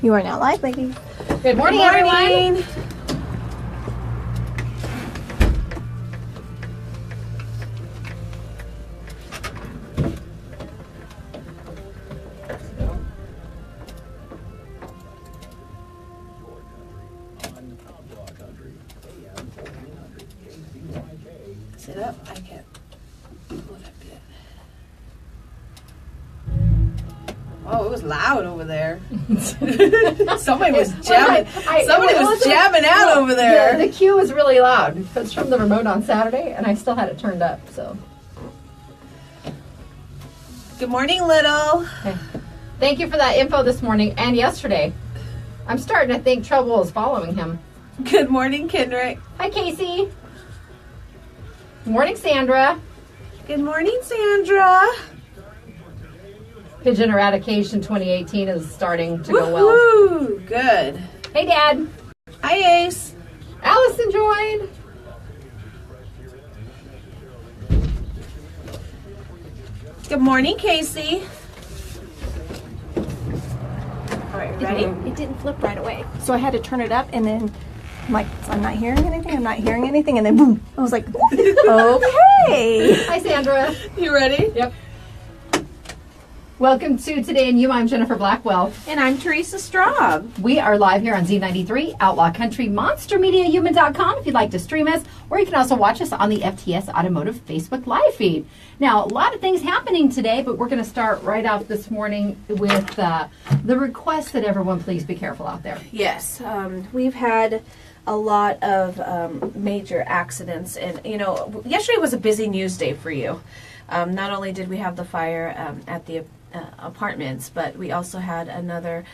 You are now live, ladies. Good morning, everyone. Sit up. I can't pull it up yet. Oh, it was loud over there. Somebody was jamming. Somebody was jamming out over there. The cue was really loud. It was from the remote on Saturday, and I still had it turned up. So, Good morning, Little. okay. Thank you for that info this morning and yesterday. I'm starting to think trouble is following him. Good morning, Kendrick. Hi, Casey. Good morning, Sandra. Good morning, Sandra. Pigeon Eradication 2018 is starting to go well. Woohoo! Good. Hey, Dad. Hi, Ace. Alison joined. Good morning, Casey. All right, ready? It didn't flip right away. So I had to turn it up, and then I'm like, I'm not hearing anything, I'm not hearing anything, and then boom. I was like, okay. Hi, Sandra. You ready? Yep. Welcome to Today in Yuma. I'm Jennifer Blackwell. And I'm Teresa Straub. We are live here on Z93, Outlaw Country, MonsterMediaHuman.com if you'd like to stream us, or you can also watch us on the FTS Automotive Facebook live feed. Now, a lot of things happening today, but we're going to start right off this morning with the request that everyone please be careful out there. Yes, we've had a lot of major accidents, and yesterday was a busy news day for you. Not only did we have the fire at the apartments, but we also had another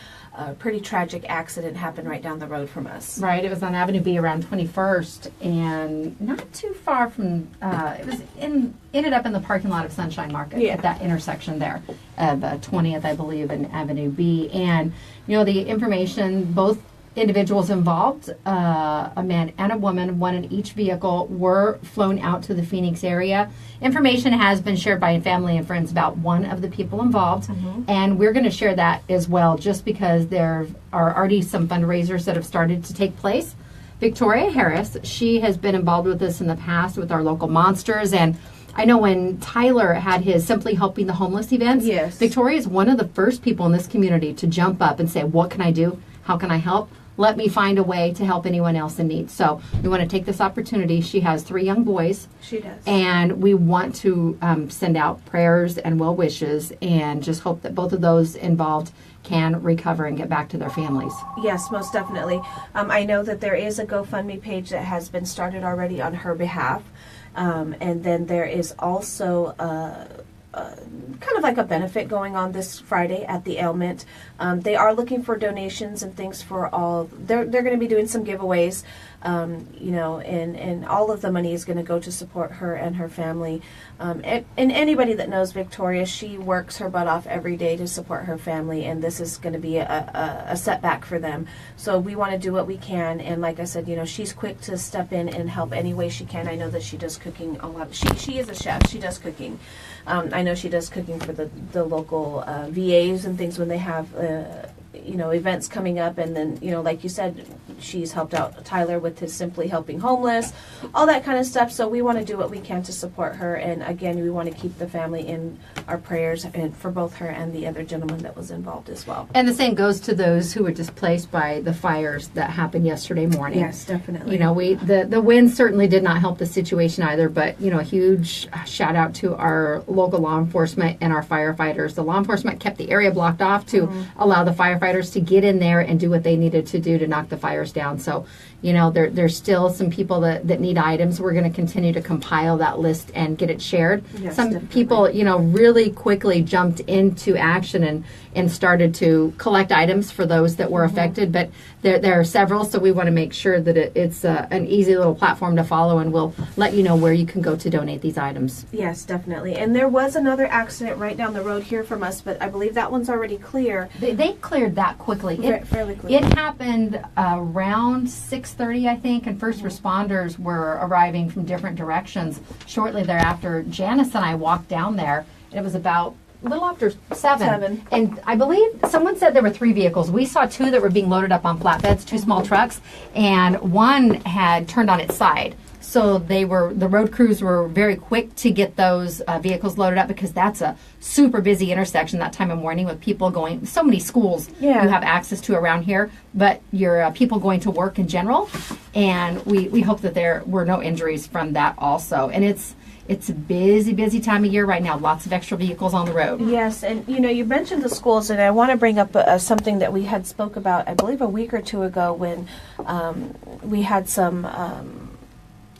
pretty tragic accident happen right down the road from us. Right, it was on Avenue B around 21st, and not too far from, ended up in the parking lot of Sunshine Market at that intersection there of 20th, I believe, and Avenue B. And, the information, both individuals involved, a man and a woman, one in each vehicle, were flown out to the Phoenix area. Information has been shared by family and friends about one of the people involved, and we're going to share that as well, just because there are already some fundraisers that have started to take place. Victoria Harris, she has been involved with this in the past with our local monsters, and I know when Tyler had his Simply Helping the Homeless events, Victoria is one of the first people in this community to jump up and say, what can I do? How can I help? Let me find a way to help anyone else in need. So we want to take this opportunity. She has 3 young boys. She does. And we want to send out prayers and well wishes and just hope that both of those involved can recover and get back to their families. Yes, most definitely. I know that there is a GoFundMe page that has been started already on her behalf. And then there is also kind of like a benefit going on this Friday at the Ailment. They are looking for donations and things for all. They're going to be doing some giveaways, and all of the money is going to go to support her and her family. And anybody that knows Victoria, she works her butt off every day to support her family, and this is going to be a setback for them. So we want to do what we can, and like I said, she's quick to step in and help any way she can. I know that she does cooking a lot. She is a chef. She does cooking. I know she does cooking for the local VAs and things when they have events coming up, and then like you said, she's helped out Tyler with his Simply Helping Homeless, all that kind of stuff. So we want to do what we can to support her, and again, we want to keep the family in our prayers, and for both her and the other gentleman that was involved as well. And the same goes to those who were displaced by the fires that happened yesterday morning. Yes, definitely. The wind certainly did not help the situation either, but a huge shout out to our local law enforcement and our firefighters. The law enforcement kept the area blocked off to allow the firefighters to get in there and do what they needed to do to knock the fires down. So, there's still some people that need items. We're going to continue to compile that list and get it shared. Yes, some definitely. people, really quickly jumped into action and started to collect items for those that were affected, but there are several, so we want to make sure that it's an easy little platform to follow, and we'll let you know where you can go to donate these items. Yes, definitely. And there was another accident right down the road here from us, but I believe that one's already clear. They cleared that quickly. Fairly quickly. It happened around 6:30, I think, and first responders were arriving from different directions. Shortly thereafter, Janice and I walked down there. It was about a little after 7. 7. And I believe someone said there were 3 vehicles. We saw 2 that were being loaded up on flatbeds, 2 small trucks, and one had turned on its side. So the road crews were very quick to get those vehicles loaded up, because that's a super busy intersection that time of morning with people going, so many schools you have access to around here, but your people going to work in general. And we hope that there were no injuries from that also. And it's a busy time of year right now. Lots of extra vehicles on the road. Yes, and you mentioned the schools, and I want to bring up something that we had spoke about, I believe, a week or 2 ago, when we had some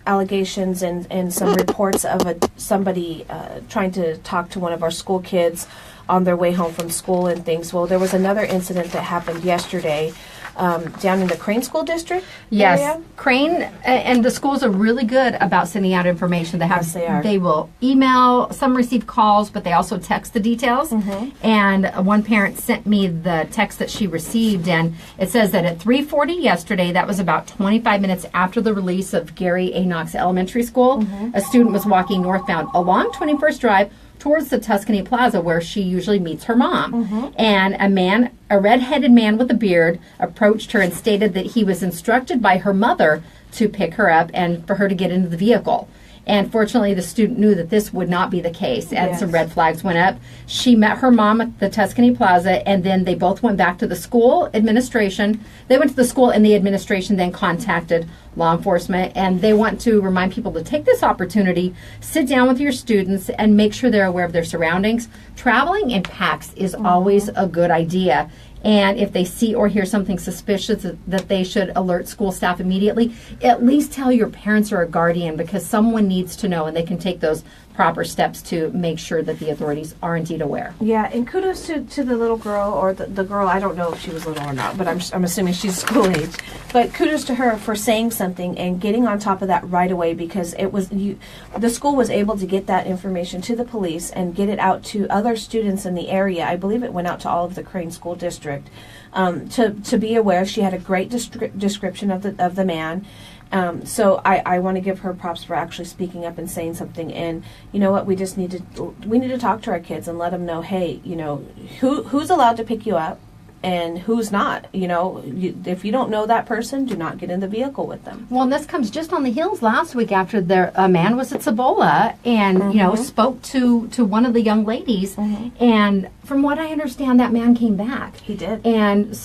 allegations and some reports of somebody trying to talk to one of our school kids on their way home from school and things. Well, there was another incident that happened yesterday down in the Crane School District area. Yes, Crane and the schools are really good about sending out information. Yes, they are. They will email, some receive calls, but they also text the details. And one parent sent me the text that she received, and it says that at 3:40 yesterday, that was about 25 minutes after the release of Gary A. Knox Elementary School, a student was walking northbound along 21st Drive towards the Tuscany Plaza, where she usually meets her mom. And a red-headed man with a beard, approached her and stated that he was instructed by her mother to pick her up and for her to get into the vehicle. And fortunately, the student knew that this would not be the case, and some red flags went up. She met her mom at the Tuscany Plaza, and then they both went back to the school administration. They went to the school, and the administration then contacted law enforcement. And they want to remind people to take this opportunity, sit down with your students, and make sure they're aware of their surroundings. Traveling in packs is always a good idea. And if they see or hear something suspicious, that they should alert school staff immediately. At least tell your parents or a guardian, because someone needs to know, and they can take those proper steps to make sure that the authorities are indeed aware. Yeah, and kudos to the little girl, or the girl. I don't know if she was little or not, but I'm assuming she's school age. But kudos to her for saying something and getting on top of that right away, because the school was able to get that information to the police and get it out to other students in the area. I believe it went out to all of the Crane School District to be aware. She had a great description of the man. So I want to give her props for actually speaking up and saying something. And you know what? We need to talk to our kids and let them know, hey, who's allowed to pick you up and who's not. If you don't know that person, do not get in the vehicle with them. Well, and this comes just on the heels last week after a man was at Cibola and spoke to one of the young ladies, and from what I understand, that man came back. He did. And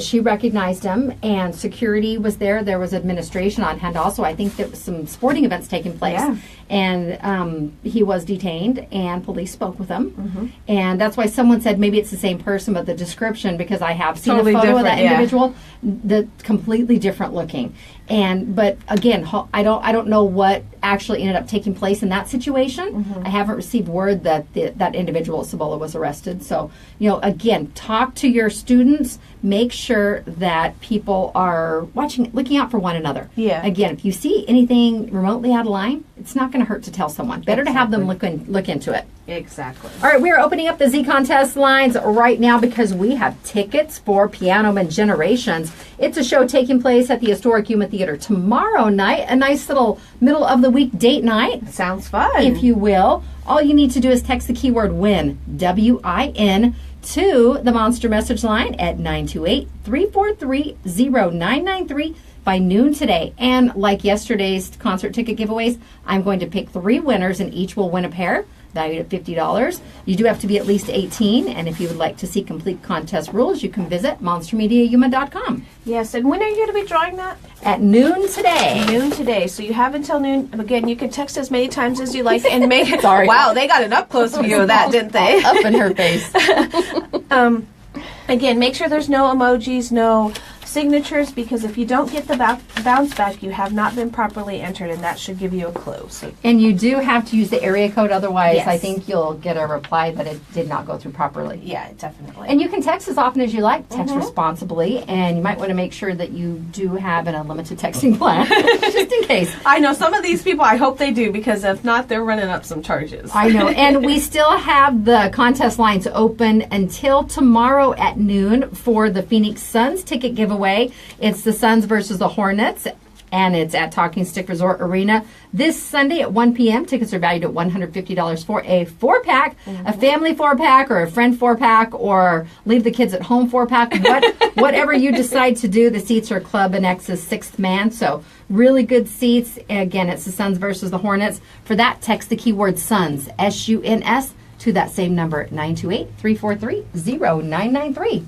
she recognized him, and security was there. There was administration on hand also. I think there was some sporting events taking place. Yeah. And he was detained, and police spoke with him. And that's why someone said maybe it's the same person, but the description, because I have seen Totally a photo of that different, individual, that's completely different looking. But again, I don't know what actually ended up taking place in that situation. I haven't received word that that individual at Cibola was arrested. So, again, talk to your students. Make sure that people are looking out for one another. Yeah. Again, if you see anything remotely out of line, it's not going to hurt to tell someone. Better to have them look into it. Exactly. All right, we are opening up the Z Contest lines right now because we have tickets for Piano Man Generations. It's a show taking place at the historic Yuma Theater tomorrow night. A nice little middle of the week date night. Sounds fun. If you will. All you need to do is text the keyword WIN, W-I-N, to the Monster message line at 928-343-0993 by noon today. And like yesterday's concert ticket giveaways, I'm going to pick 3 winners, and each will win a pair valued at $50. You do have to be at least 18, and if you would like to see complete contest rules, you can visit monstermediayuma.com. Yes, and when are you going to be drawing that? At noon today. Noon today. So you have until noon. Again, you can text as many times as you like and make it. Sorry. Wow, they got an up-close view of that, didn't they? Up in her face. Again, make sure there's no emojis, no signatures, because if you don't get the bounce back, you have not been properly entered, and that should give you a clue. So, and you do have to use the area code, otherwise Yes. I think you'll get a reply that it did not go through properly. yeah, definitely. And you can text as often as you like, text responsibly, and you might want to make sure that you do have an unlimited texting plan, just in case. I know some of these people, I hope they do, because if not, they're running up some charges. I know. And we still have the contest lines open until tomorrow at noon for the Phoenix Suns ticket giveaway. It's the Suns versus the Hornets. and it's at Talking Stick Resort Arena this Sunday at 1 p.m. Tickets are valued at $150 for a 4-pack, a family 4-pack, or a friend 4-pack, or leave the kids at home 4-pack. Whatever you decide to do, the seats are Club Annex's sixth man, so really good seats. Again, it's the Suns versus the Hornets. For that, text the keyword SUNS, S-U-N-S, to that same number, 928-343-0993.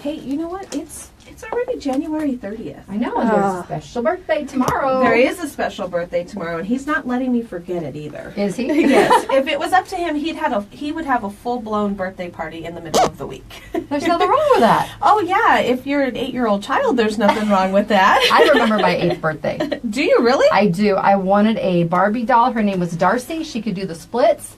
Hey, you know what? It's already January 30th. I know, and there's a special birthday tomorrow. There is a special birthday tomorrow, and he's not letting me forget it either. Is he? Yes. If it was up to him, he would have a full-blown birthday party in the middle of the week. There's nothing wrong with that. Oh, yeah. If you're an 8-year-old child, there's nothing wrong with that. I remember my 8th birthday. Do you really? I do. I wanted a Barbie doll. Her name was Darcy. She could do the splits.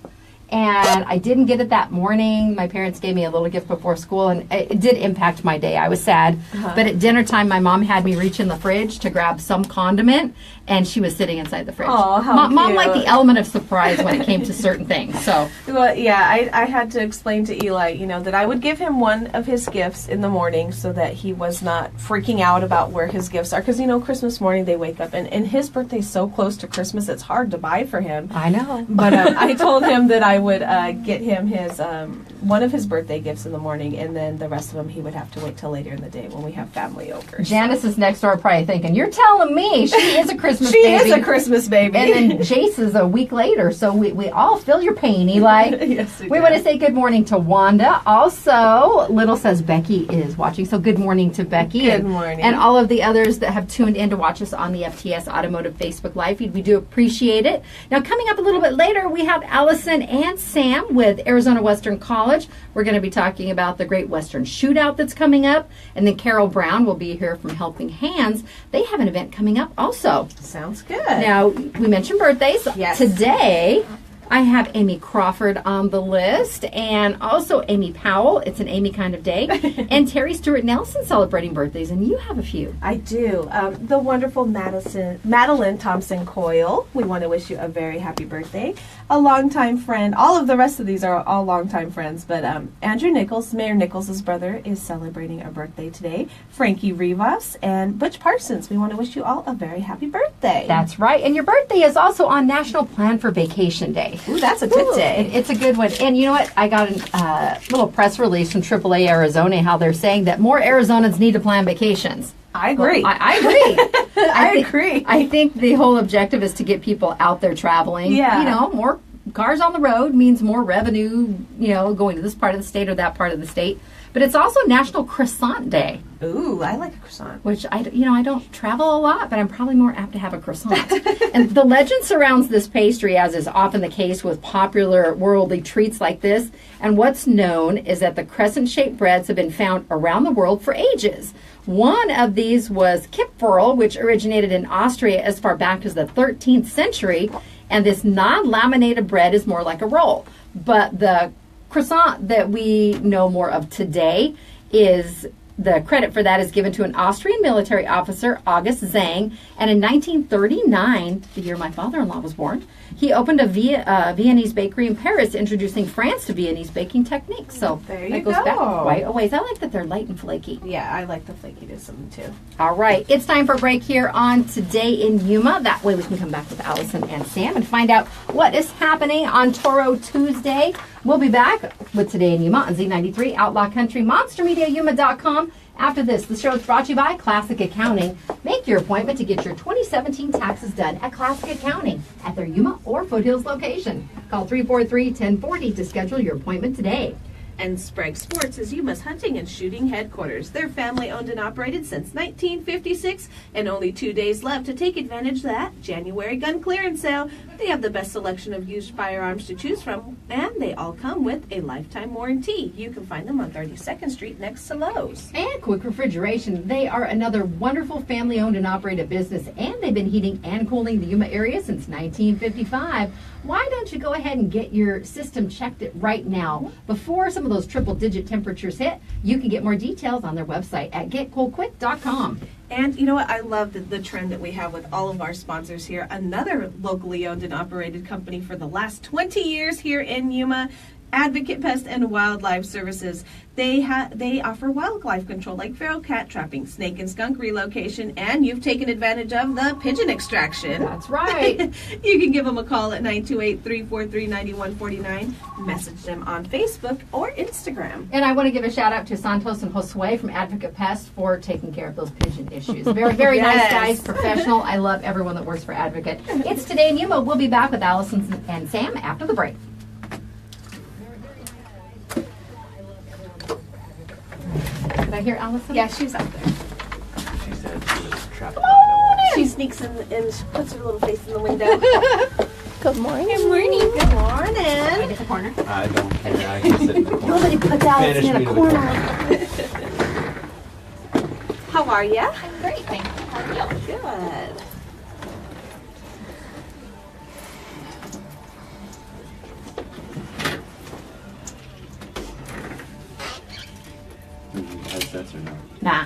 And I didn't get it that morning. My parents gave me a little gift before school, and it did impact my day. I was sad. But at dinner time, my mom had me reach in the fridge to grab some condiment, and she was sitting inside the fridge. Oh, how Mom cute. liked the element of surprise when it came to certain things. So, well, yeah, I had to explain to Eli, that I would give him one of his gifts in the morning so that he was not freaking out about where his gifts are. Because, Christmas morning they wake up, and his birthday's so close to Christmas, it's hard to buy for him. I know. But I told him that I would get him his one of his birthday gifts in the morning, and then the rest of them he would have to wait till later in the day when we have family over. Janice is next door probably thinking, you're telling me she is a Christmas She baby. is a Christmas baby. And then Jace is a week later, so we all feel your pain, Eli. Yes, we want to say good morning to Wanda. Also, Little says Becky is watching, so good morning to Becky. Good morning. And all of the others that have tuned in to watch us on the FTS Automotive Facebook Live feed. We do appreciate it. Now, coming up a little bit later, we have Alison and Sam with Arizona Western College. We're going to be talking about the Great Western Shootout that's coming up. And then Carol Brown will be here from Helping Hands. They have an event coming up also. Sounds good. Now, we mentioned birthdays. Yes. Today, I have Amy Crawford on the list, and also Amy Powell. It's an Amy kind of day. And Terry Stewart Nelson celebrating birthdays, and you have a few. I do. The wonderful Madeline Thompson Coyle. We want to wish you a very happy birthday. A longtime friend. All of the rest of these are all longtime friends, but Andrew Nichols, Mayor Nichols' brother, is celebrating a birthday today. Frankie Rivas and Butch Parsons. We want to wish you all a very happy birthday. That's right. And your birthday is also on National Plan for Vacation Day. Ooh, that's a good day. It's a good one. And you know what? I got a little press release from AAA Arizona, how they're saying that more Arizonans need to plan vacations. I agree. Well, I agree. I agree. I think the whole objective is to get people out there traveling. Yeah. More cars on the road means more revenue, going to this part of the state or that part of the state. But it's also National Croissant Day. Ooh, I like a croissant. Which, I don't travel a lot, but I'm probably more apt to have a croissant. And the legend surrounds this pastry, as is often the case with popular worldly treats like this. And what's known is that the crescent-shaped breads have been found around the world for ages. One of these was Kipferl, which originated in Austria as far back as the 13th century. And this non-laminated bread is more like a roll. But the croissant that we know more of today is the credit for that is given to an Austrian military officer, August Zang, and in 1939, the year my father-in-law was born, he opened a Viennese bakery in Paris, introducing France to Viennese baking techniques. So there you that goes go. back quite a ways. I like that they're light and flaky. Yeah, I like the flakiness of them too. All right, it's time for a break here on Today in Yuma. That way we can come back with Allison and Sam and find out what is happening on Toro Tuesday. We'll be back with Today in Yuma on Z93, Outlaw Country, MonsterMediaYuma.com. After this, the show is brought to you by Classic Accounting. Make your appointment to get your 2017 taxes done at Classic Accounting at their Yuma or Foothills location. Call 343-1040 to schedule your appointment today. And Sprague Sports is Yuma's hunting and shooting headquarters. They're family owned and operated since 1956, and only 2 days left to take advantage of that January gun clearance sale. They have the best selection of used firearms to choose from, and they all come with a lifetime warranty. You can find them on 32nd Street next to Lowe's. And Quick Refrigeration. They are another wonderful family-owned and operated business, and they've been heating and cooling the Yuma area since 1955. Why don't you go ahead and get your system checked right now before some of those triple-digit temperatures hit? You can get more details on their website at getcoolquick.com. And you know what? I love the trend that we have with all of our sponsors here. Another locally owned and operated company for the last 20 years here in Yuma. Advocate Pest and Wildlife Services. They offer wildlife control like feral cat trapping, snake and skunk relocation, and you've taken advantage of the pigeon extraction. That's right. You can give them a call at 928-343-9149. Message them on Facebook or Instagram. And I want to give a shout out to Santos and Josue from Advocate Pest for taking care of those pigeon issues. Very, very Yes. nice guys, professional. I love everyone that works for Advocate. It's Today in Yuma. We'll be back with Alison and Sam after the break. Did I hear Alison? Yeah, she's out there. She said she was trapped. She sneaks in and she puts her little face in the window. Good morning. Good morning. Good morning. Get the corner. I don't care. I can sit in the corner. Nobody puts Alison in a corner. How are ya? I'm great, thank you. How are you? Good. Headsets or no? Nah.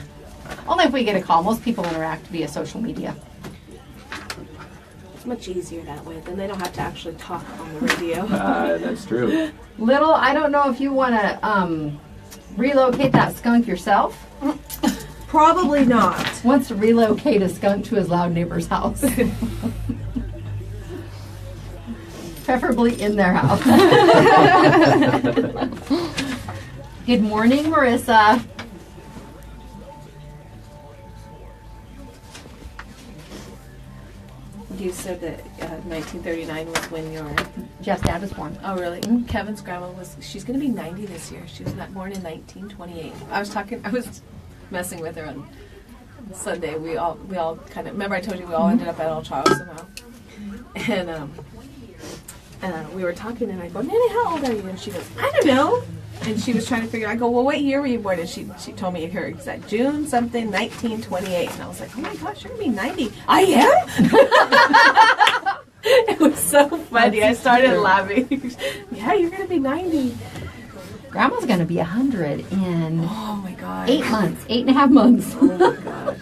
Only if we get a call. Most people interact via social media. It's much easier that way. Then they don't have to actually talk on the radio. That's true. Little, I don't know if you want to relocate that skunk yourself. Probably not. Wants to relocate a skunk to his loud neighbor's house. Preferably in their house. Good morning, Marissa. You said that 1939 was when your... Jeff's dad was born. Oh, really? Kevin's grandma she's going to be 90 this year. She was not born in 1928. I was messing with her on Sunday. We all kind of, remember I told you we all ended up at All Charles somehow. And we were talking and I go, Nanny, how old are you? And she goes, I don't know. And she was trying to figure, I go, well, what year were you born? And she told me her exact June something, 1928. And I was like, oh my gosh, you're going to be 90. I am? It was so funny. I started laughing. Yeah, you're going to be 90. Grandma's going to be 100 in Oh my gosh. 8 months, 8.5 months. Oh my gosh.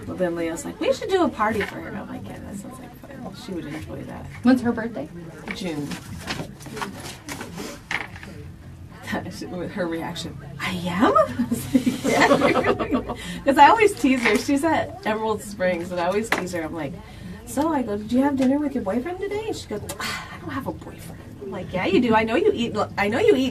Well, then Leo's like, we should do a party for her. And I'm like, yeah, that sounds like fun. She would enjoy that. When's her birthday? June. Her reaction, I am? Because I always tease her. She's at Emerald Springs, and I always tease her. I'm like, so I go, did you have dinner with your boyfriend today? And she goes, I don't have a boyfriend. I'm like, yeah, you do. I know you eat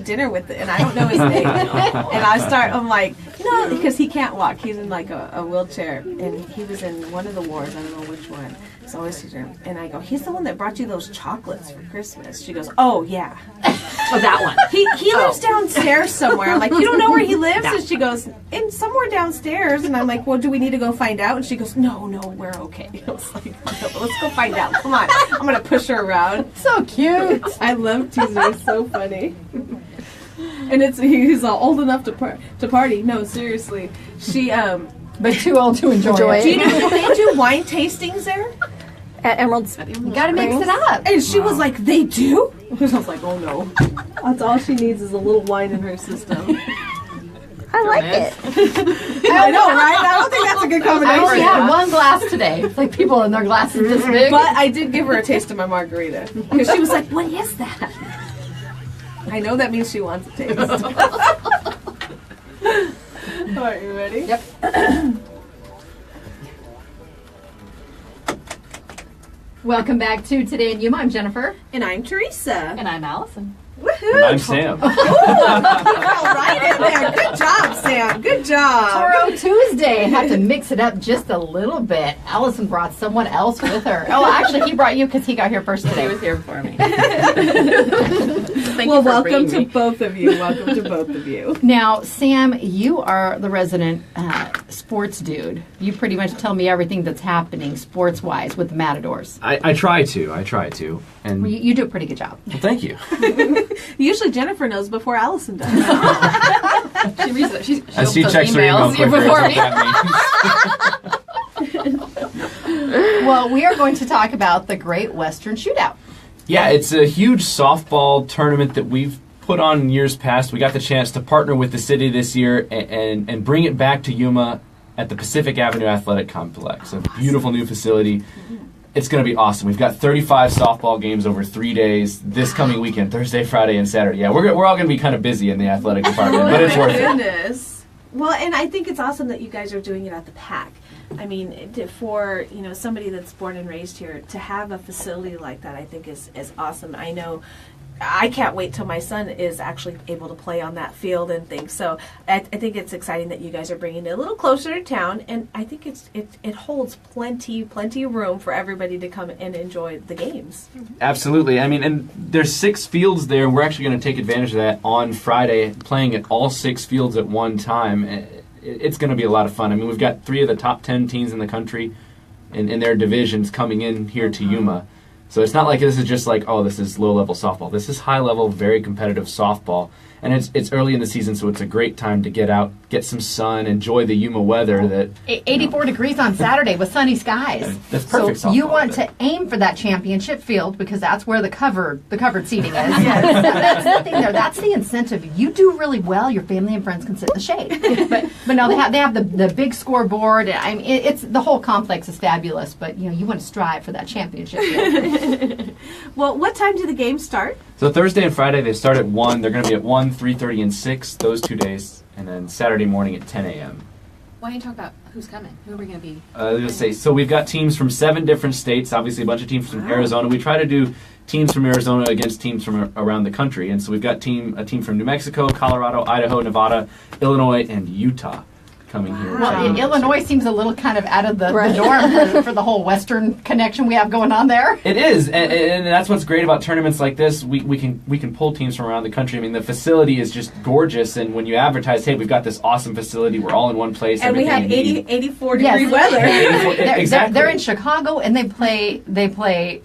dinner with it, and I don't know his name. And I'm like, no, because he can't walk. He's in like a wheelchair, and he was in one of the wars. I don't know which one. So I always tease her. And I go, he's the one that brought you those chocolates for Christmas. She goes, oh, yeah. Oh, that one. He lives downstairs somewhere. I'm like, you don't know where he lives? And she goes, in somewhere downstairs. And I'm like, well, do we need to go find out? And she goes, no, we're okay. I was like, no, let's go find out. Come on. I'm going to push her around. So cute. I love teasing her. It's so funny. And he's old enough to party. No, seriously. She, But too old to enjoy it. do you know they do wine tastings there? At Emerald You gotta mix it up. And she was like, they do? I was like, oh no. That's all she needs is a little wine in her system. I like it. I know, right? I don't think that's a good I combination. only had one glass today. It's like people in their glasses this big. But I did give her a taste of my margarita. Because she was like, what is that? I know that means she wants a taste. Are you ready? Yep. Welcome back to Today in Yuma. I'm Jennifer. And I'm Teresa. And I'm Allison. Woohoo! And I'm Sam. All right in there. Good job, Sam. Good job. Toro Tuesday. Have to mix it up just a little bit. Allison brought someone else with her. Oh, actually, he brought you because he got here first today. He was here before me. Well, welcome to both of you. Welcome to both of you. Now, Sam, you are the resident sports dude. You pretty much tell me everything that's happening sports-wise with the Matadors. I try to. And Well, you do a pretty good job. well, thank you. Usually Jennifer knows before Allison does. As she checks her email quicker, before is me. what that means. Well, we are going to talk about the Great Western Shootout. Yeah, it's a huge softball tournament that we've put on in years past. We got the chance to partner with the city this year and bring it back to Yuma at the Pacific Avenue Athletic Complex, a beautiful new facility. It's going to be awesome. We've got 35 softball games over 3 days this coming weekend, Thursday, Friday, and Saturday. Yeah, we're all going to be kind of busy in the athletic department, but it's worth it. Goodness. Well, and I think it's awesome that you guys are doing it at the PAAC. I mean, for somebody that's born and raised here, to have a facility like that, I think is awesome. I know. I can't wait till my son is actually able to play on that field and things. So I think it's exciting that you guys are bringing it a little closer to town, and I think it holds plenty of room for everybody to come and enjoy the games. Absolutely. I mean, and there's 6 fields there, and we're actually going to take advantage of that on Friday, playing at all 6 fields at one time. It's going to be a lot of fun. I mean, we've got 3 of the top 10 teams in the country in their divisions coming in here to Yuma. So it's not like this is just like, oh, this is low-level softball. This is high-level, very competitive softball. And it's early in the season, so it's a great time to get out, get some sun, enjoy the Yuma weather. That 84 degrees on Saturday with sunny skies. That's perfect. So you want to aim for that championship field because that's where the covered seating is. That's the thing there. That's the incentive. You do really well, your family and friends can sit in the shade. But no, they have the big scoreboard. I mean, it's the whole complex is fabulous. But you want to strive for that championship field. Well, what time do the games start? So Thursday and Friday, they start at 1. They're going to be at 1, 3:30, and 6 those 2 days. And then Saturday morning at 10 a.m. Why don't you talk about who's coming? Who are we going to be? Let's say, so we've got teams from 7 different states, obviously a bunch of teams from Arizona. We try to do teams from Arizona against teams from around the country. And so we've got a team from New Mexico, Colorado, Idaho, Nevada, Illinois, and Utah coming here. Well, Illinois seems a little kind of out of the norm for the whole Western connection we have going on there. It is, and that's what's great about tournaments like this. We can pull teams from around the country. I mean, the facility is just gorgeous, and when you advertise, hey, we've got this awesome facility, we're all in one place. And we have 84 degree weather. Exactly. They're in Chicago, and they play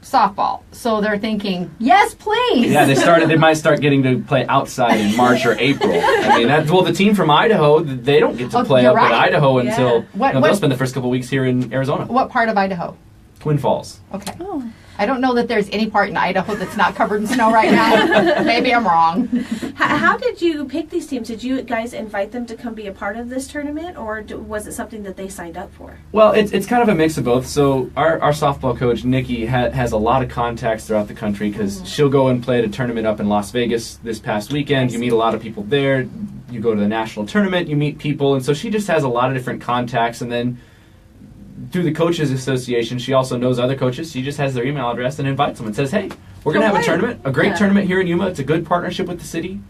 softball. So they're thinking, yes, please. Yeah, they might start getting to play outside in March or April. I mean, the team from Idaho, they don't get to play up in Idaho until they'll spend the first couple of weeks here in Arizona. What part of Idaho? Twin Falls. Okay. Oh. I don't know that there's any part in Idaho that's not covered in snow right now. Maybe I'm wrong. How did you pick these teams? Did you guys invite them to come be a part of this tournament, or was it something that they signed up for? Well, it's kind of a mix of both. So our softball coach, Nikki, has a lot of contacts throughout the country because she'll go and play at a tournament up in Las Vegas this past weekend. You meet a lot of people there. You go to the national tournament, you meet people. And so she just has a lot of different contacts. And then through the Coaches Association, she also knows other coaches. She just has their email address and invites them and says, hey, we're going to have a tournament, a great tournament here in Yuma. It's a good partnership with the city.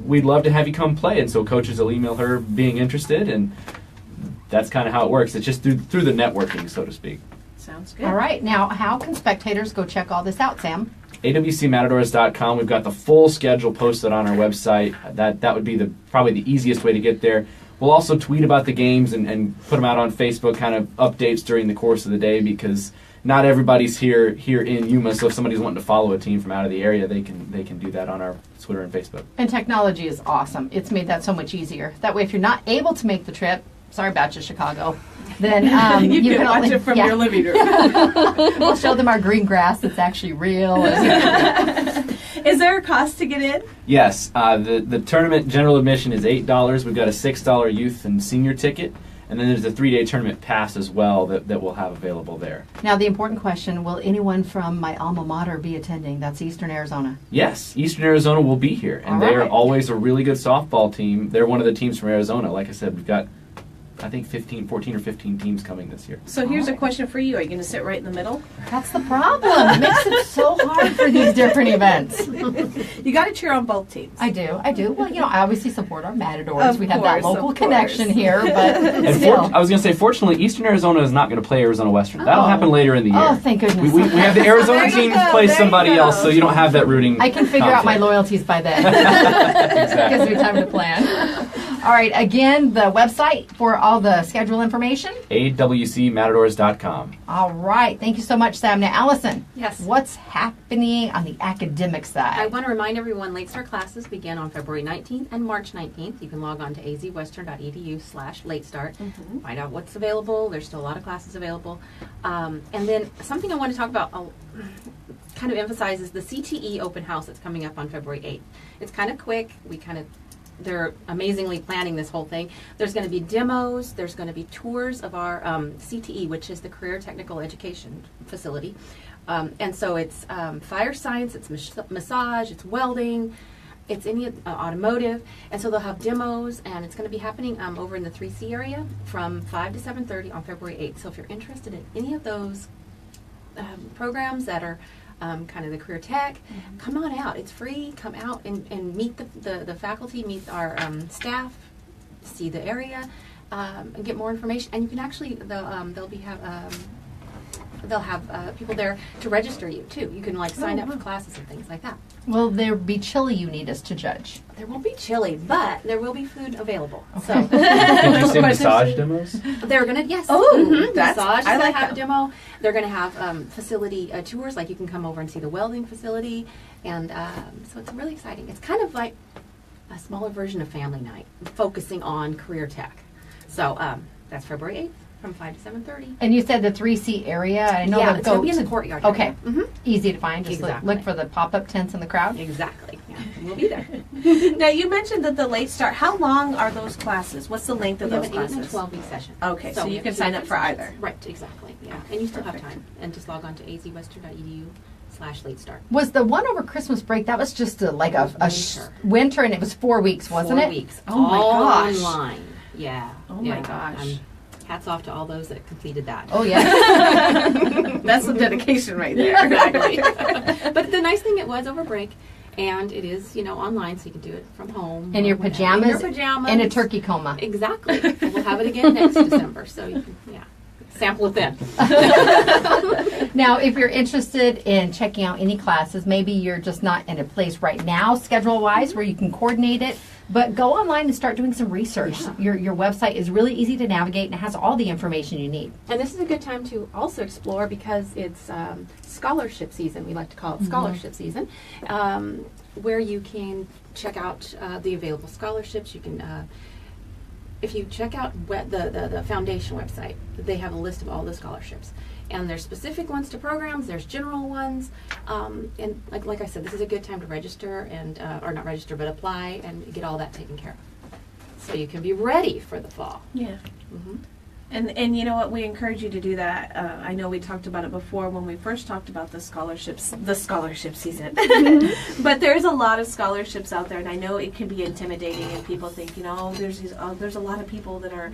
We'd love to have you come play. And so coaches will email her being interested, and that's kind of how it works. It's just through the networking, so to speak. Sounds good. All right. Now, how can spectators go check all this out, Sam? awcmatadors.com. We've got the full schedule posted on our website. That would be probably the easiest way to get there. We'll also tweet about the games and put them out on Facebook, kind of updates during the course of the day, because not everybody's here in Yuma. So if somebody's wanting to follow a team from out of the area, they can do that on our Twitter and Facebook. And technology is awesome. It's made that so much easier. That way, if you're not able to make the trip, sorry about you, Chicago, then you can watch it from your living room. We'll show them our green grass that's actually real. Is there a cost to get in? Yes. The tournament general admission is $8. We've got a $6 youth and senior ticket. And then there's a 3-day tournament pass as well that we'll have available there. Now, the important question, will anyone from my alma mater be attending? That's Eastern Arizona. Yes, Eastern Arizona will be here. And they are always a really good softball team. They're one of the teams from Arizona. Like I said, we've got, I think, 14 or 15 teams coming this year. So here's a question for you. Are you going to sit right in the middle? That's the problem. It makes it so hard for these different events. You got to cheer on both teams. I do. Well, I obviously support our Matadors. We have that local connection here, but still. I was going to say, fortunately, Eastern Arizona is not going to play Arizona Western. That'll happen later in the year. Oh, thank goodness. We have the Arizona teams play somebody else, so you don't have that rooting. I can figure out my loyalties by then. Exactly. Gives me time to plan. All right, again, the website for all the schedule information? awcmatadors.com. All right, thank you so much, Sam. Now, Alison. Yes. What's happening on the academic side? I want to remind everyone late start classes begin on February 19th and March 19th. You can log on to azwestern.edu/late start. Find out what's available. There's still a lot of classes available. And then something I want to talk about, kind of emphasizes the CTE open house that's coming up on February 8th. It's kind of quick. We kind of they're amazingly planning this whole thing. There's going to be demos. There's going to be tours of our CTE, which is the Career Technical Education Facility. And so it's fire science, it's massage, it's welding, it's any automotive. And so they'll have demos, and it's going to be happening over in the 3C area from 5 to 7:30 on February 8th. So if you're interested in any of those programs that are kind of the career tech, come on out. It's free. Come out and meet the faculty, meet our staff, see the area, and get more information. And you can actually, they'll have people there to register you too. You can like sign up for classes and things like that. Will there be chili you need us to judge? There won't be chili, but there will be food available. So Did you say massage demos? they're gonna massage. I like have that. a demo. They're gonna have facility tours. Like you can come over and see the welding facility, and so it's really exciting. It's kind of like a smaller version of Family Night, focusing on career tech. So that's February 8th. From 5 to 7:30. And you said the 3C area. I know Yeah, the it's going to be in goats. the courtyard. Okay. Mm-hmm. Easy to find. Just Exactly. look for the pop-up tents in the crowd. Exactly. Yeah, we'll be there. Now, you mentioned that the late start. How long are those classes? What's the length of We have those an 8 and a classes? 12-week session. Okay, so we you have can 2 sign up for sessions. either. Right, exactly. Yeah, and you still have time. And just log on to azwestern.edu/late start. Was the one over Christmas break, that was just Winter. winter, and it was 4 weeks, wasn't 4 it? weeks. Oh my all gosh. online. Yeah. Oh yeah. my gosh. Hats off to all those that completed that. Oh, yeah. That's some dedication right there. Exactly. But the nice thing, it was over break, and it is, online, so you can do it from home. In or your whatever. pajamas. In your pajamas. And a turkey coma. Exactly. We'll have it again next December, so you can, sample it then. Now, if you're interested in checking out any classes, maybe you're just not in a place right now, schedule-wise, where you can coordinate it, but go online and start doing some research. Yeah. Your website is really easy to navigate and it has all the information you need. And this is a good time to also explore because it's scholarship season. We like to call it scholarship season, where you can check out the available scholarships. You can, if you check out the foundation website, they have a list of all the scholarships. And there's specific ones to programs, there's general ones, and like I said, this is a good time to register and, or not register, but apply and get all that taken care of. So you can be ready for the fall. Yeah. Mm-hmm. And you know what? We encourage you to do that. I know we talked about it before when we first talked about the scholarship season. But there's a lot of scholarships out there, and I know it can be intimidating, and people think, there's a lot of people that are,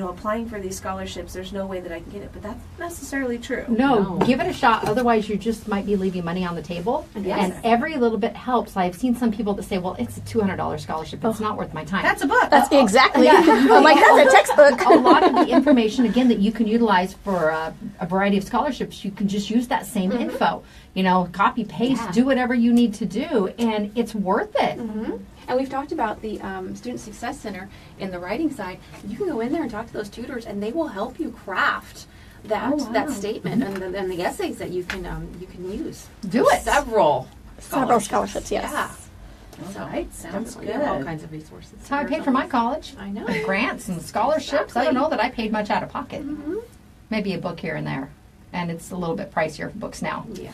applying for these scholarships. There's no way that I can get it, but that's not necessarily true. No, give it a shot. Otherwise, you just might be leaving money on the table. Yes. And every little bit helps. I've seen some people that say, well, it's a $200 scholarship. It's not worth my time. That's a book. That's exactly. Yeah. I'm like, that's a textbook. A lot of the information, again, that you can utilize for a variety of scholarships, you can just use that same info. Copy, paste, do whatever you need to do, and it's worth it. Mm-hmm. And we've talked about the Student Success Center in the writing side. You can go in there and talk to those tutors, and they will help you craft that statement and the essays that you can use. Do it. Several scholarships, yes. Yeah. All right, sounds Definitely, all good. kinds of resources. That's how I paid for my college. I know. Grants and scholarships. I don't know that I paid much out of pocket. Mm-hmm. Maybe a book here and there. And it's a little bit pricier for books now. Yeah.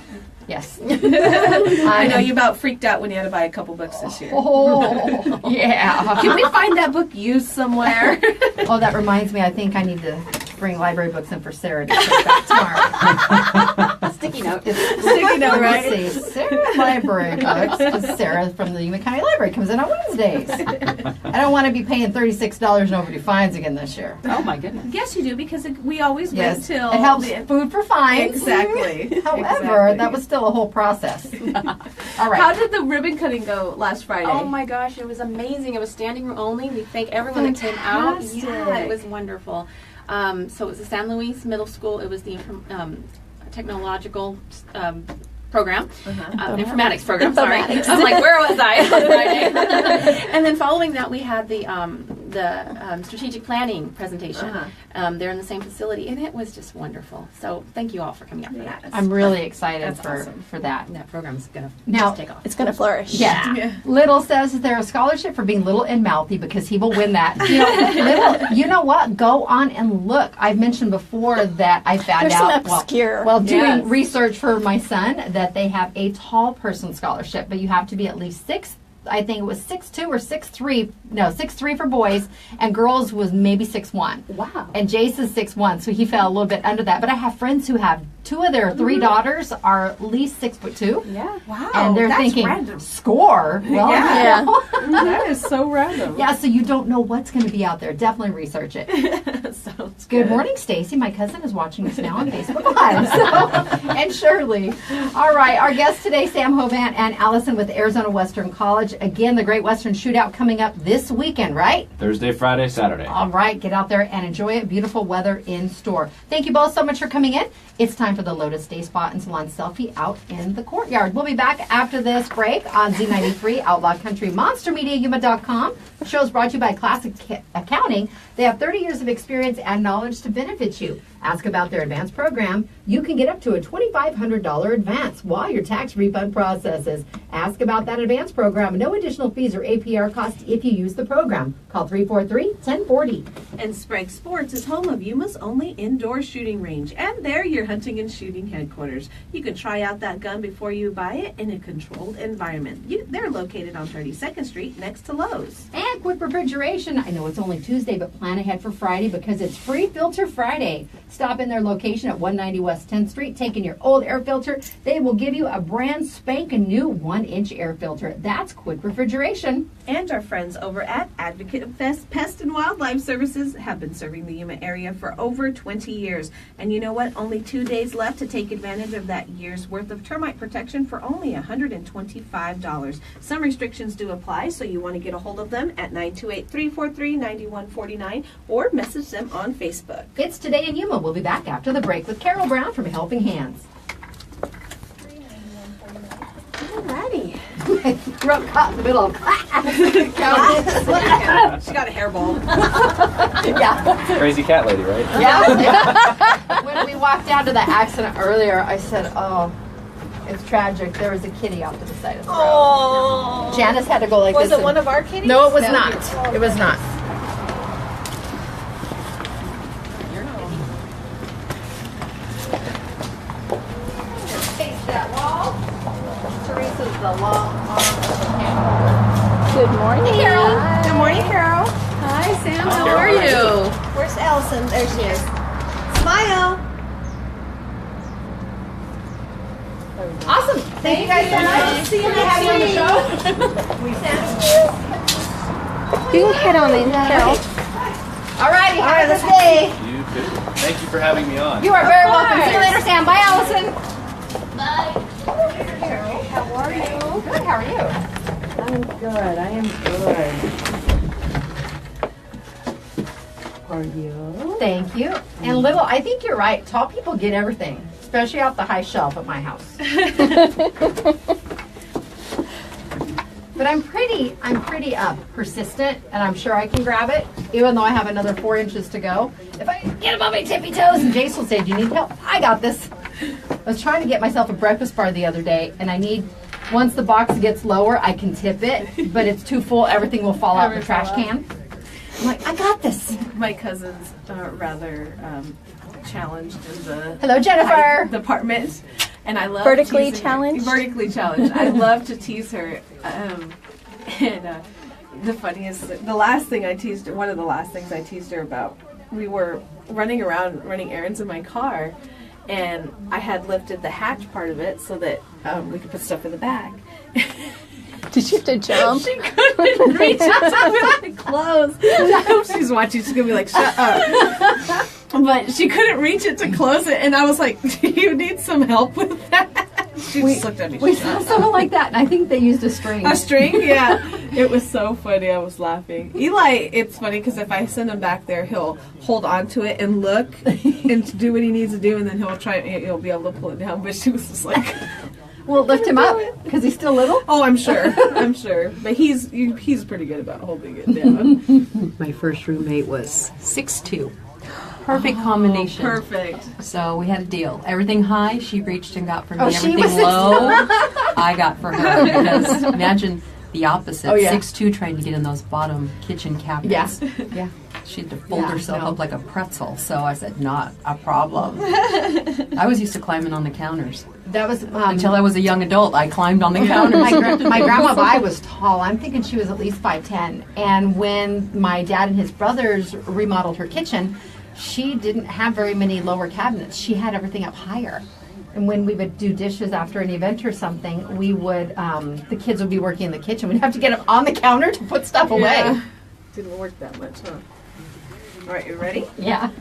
Yes. I know you about freaked out when you had to buy a couple books this year. Oh, yeah. Can we find that book used somewhere? Oh, that reminds me. I think I need to bring library books in for Sarah to take back tomorrow. Sticky note. Sticky note, right? Let's see. Sarah library books. 'Cause Sarah from the Yuma County Library comes in on Wednesdays. I don't want to be paying $36 and overdue fines again this year. Oh my goodness. Yes, you do, because we always wait Yes. till It helps the- food for fines. Exactly. However, Exactly. that was still a whole process. All right. How did the ribbon cutting go last Friday? Oh my gosh, it was amazing. It was standing room only. We thank everyone that came out. Fantastic. Yeah, it was wonderful. So it was the San Luis Middle School. It was the technological program, informatics program. Sorry, I'm like, where was I on Friday? And then following that, we had the strategic planning presentation there in the same facility, and it was just wonderful. So thank you all for coming out for that. I'm really excited That's for, awesome. for that. That program is going to Now- take off. It's going to flourish. Yeah. Yeah. Little says that there's a scholarship for being little and mouthy because he will win that. Little, you know what? Go on and look. I've mentioned before that I found There's some out obscure. while doing Yes. research for my son that they have a tall person scholarship, but you have to be at least I think it was 6'2" or 6'3". No, 6'3" for boys, and girls was maybe 6'1". Wow. And Jace is 6'1", so he fell a little bit under that. But I have friends who have 2 of their 3 daughters are at least 6'2". Yeah. Wow. And they're that's thinking, random. score? Well, Yeah. you know. That is so random. Yeah, so you don't know what's going to be out there. Definitely research it. Sounds Good morning, Stacy. My cousin is watching us now on Facebook Live. So, and Shirley. All right, our guests today, Sam Hovan and Alison with Arizona Western College. Again, the Great Western Shootout coming up this weekend, right? Thursday, Friday, Saturday. All right, get out there and enjoy it. Beautiful weather in store. Thank you both so much for coming in. It's time for the Lotus Day Spa and Salon Selfie out in the courtyard. We'll be back after this break on Z93, Outlaw Country, Monster Media, Yuma.com. The show is brought to you by Classic Accounting. They have 30 years of experience and knowledge to benefit you. Ask about their advance program. You can get up to a $2,500 advance while your tax refund processes. Ask about that advance program. No additional fees or APR cost if you use the program. Call 343-1040. And Sprague Sports is home of Yuma's only indoor shooting range, and they're your hunting and shooting headquarters. You can try out that gun before you buy it in a controlled environment. They're located on 32nd Street next to Lowe's. And quick refrigeration. I know it's only Tuesday, but plan ahead for Friday because it's Free Filter Friday. Stop in their location at 190 West 10th Street. Take in your old air filter. They will give you a brand spanking new 1-inch air filter. That's quick refrigeration. And our friends over at Advocate of Pest and Wildlife Services have been serving the Yuma area for over 20 years. And you know what? Only 2 days left to take advantage of that year's worth of termite protection for only $125. Some restrictions do apply, so you want to get a hold of them at 928-343-9149 or message them on Facebook. It's Today in Yuma. We'll be back after the break with Carol Brown from Helping Hands. Alrighty. Throat caught in the middle of She got a hairball. yeah. Crazy cat lady, right? Yeah. When we walked down to the accident earlier, I said, oh, it's tragic. There was a kitty off to the side of the road. Oh. Janice had to go like Was this. it one of our kitties? No, it was not. It was not. Face that wall. Teresa's the long arm of the camera. Good morning. Carol. Good morning, Carol. Hi, Sam. Hi, How Carol. are you? Where's Alison? There she is. Smile. Awesome. Thank you guys so much. See you next week on the show. You can head on in, Carol. All righty. Have a good day. You too. Thank you for having me on. You are very welcome. See you later, Sam. Bye, Allison. How are you? Good. How are you? I'm good. I am good. Are you? Thank you. And little, I think you're right. Tall people get everything, especially off the high shelf at my house. But I'm pretty persistent, and I'm sure I can grab it, even though I have another 4 inches to go. If I get above my tippy toes, and Jace will say, "Do you need help?" I got this. I was trying to get myself a breakfast bar the other day, and I need, once the box gets lower, I can tip it, but it's too full, everything will fall out in the trash can. I'm like, I got this. My cousin's rather challenged in the Hello, Jennifer. height department, and I love Vertically teasing her. challenged? Vertically challenged. I love to tease her, and the funniest, the last thing I teased her, one of the last things I teased her about, we were running around running errands in my car, and I had lifted the hatch part of it so that we could put stuff in the bag. Did you have to jump? She couldn't reach out to my clothes. I hope she's watching. She's gonna be like, "Shut up!" But she couldn't reach it to close it, and I was like, "Do you need some help with that?" She just looked at me. We "Shut saw up." someone like that, and I think they used a string. A string, yeah. It was so funny. I was laughing. Eli, it's funny because if I send him back there, he'll hold on to it and look and do what he needs to do, and then he'll be able to pull it down. But she was just like. We'll lift him up because he's still little. Oh, I'm sure. I'm sure. But he's pretty good about holding it down. My first roommate was 6'2". Perfect combination. Perfect. So we had a deal. Everything high, she reached and got for me. Oh, she Everything was low, I got for her. Because imagine the opposite. Oh, yeah. 6'2", trying to get in those bottom kitchen cabinets. Yeah. Yeah. She had to fold Yeah, herself no. up like a pretzel. So I said, not a problem. I was used to climbing on the counters. That was Until I was a young adult, I climbed on the counter. my grandma Vi was tall. I'm thinking she was at least 5'10". And when my dad and his brothers remodeled her kitchen, she didn't have very many lower cabinets. She had everything up higher. And when we would do dishes after an event or something, we would, the kids would be working in the kitchen. We'd have to get up on the counter to put stuff away. Yeah. Didn't work that much, huh? All right, you ready? Yeah.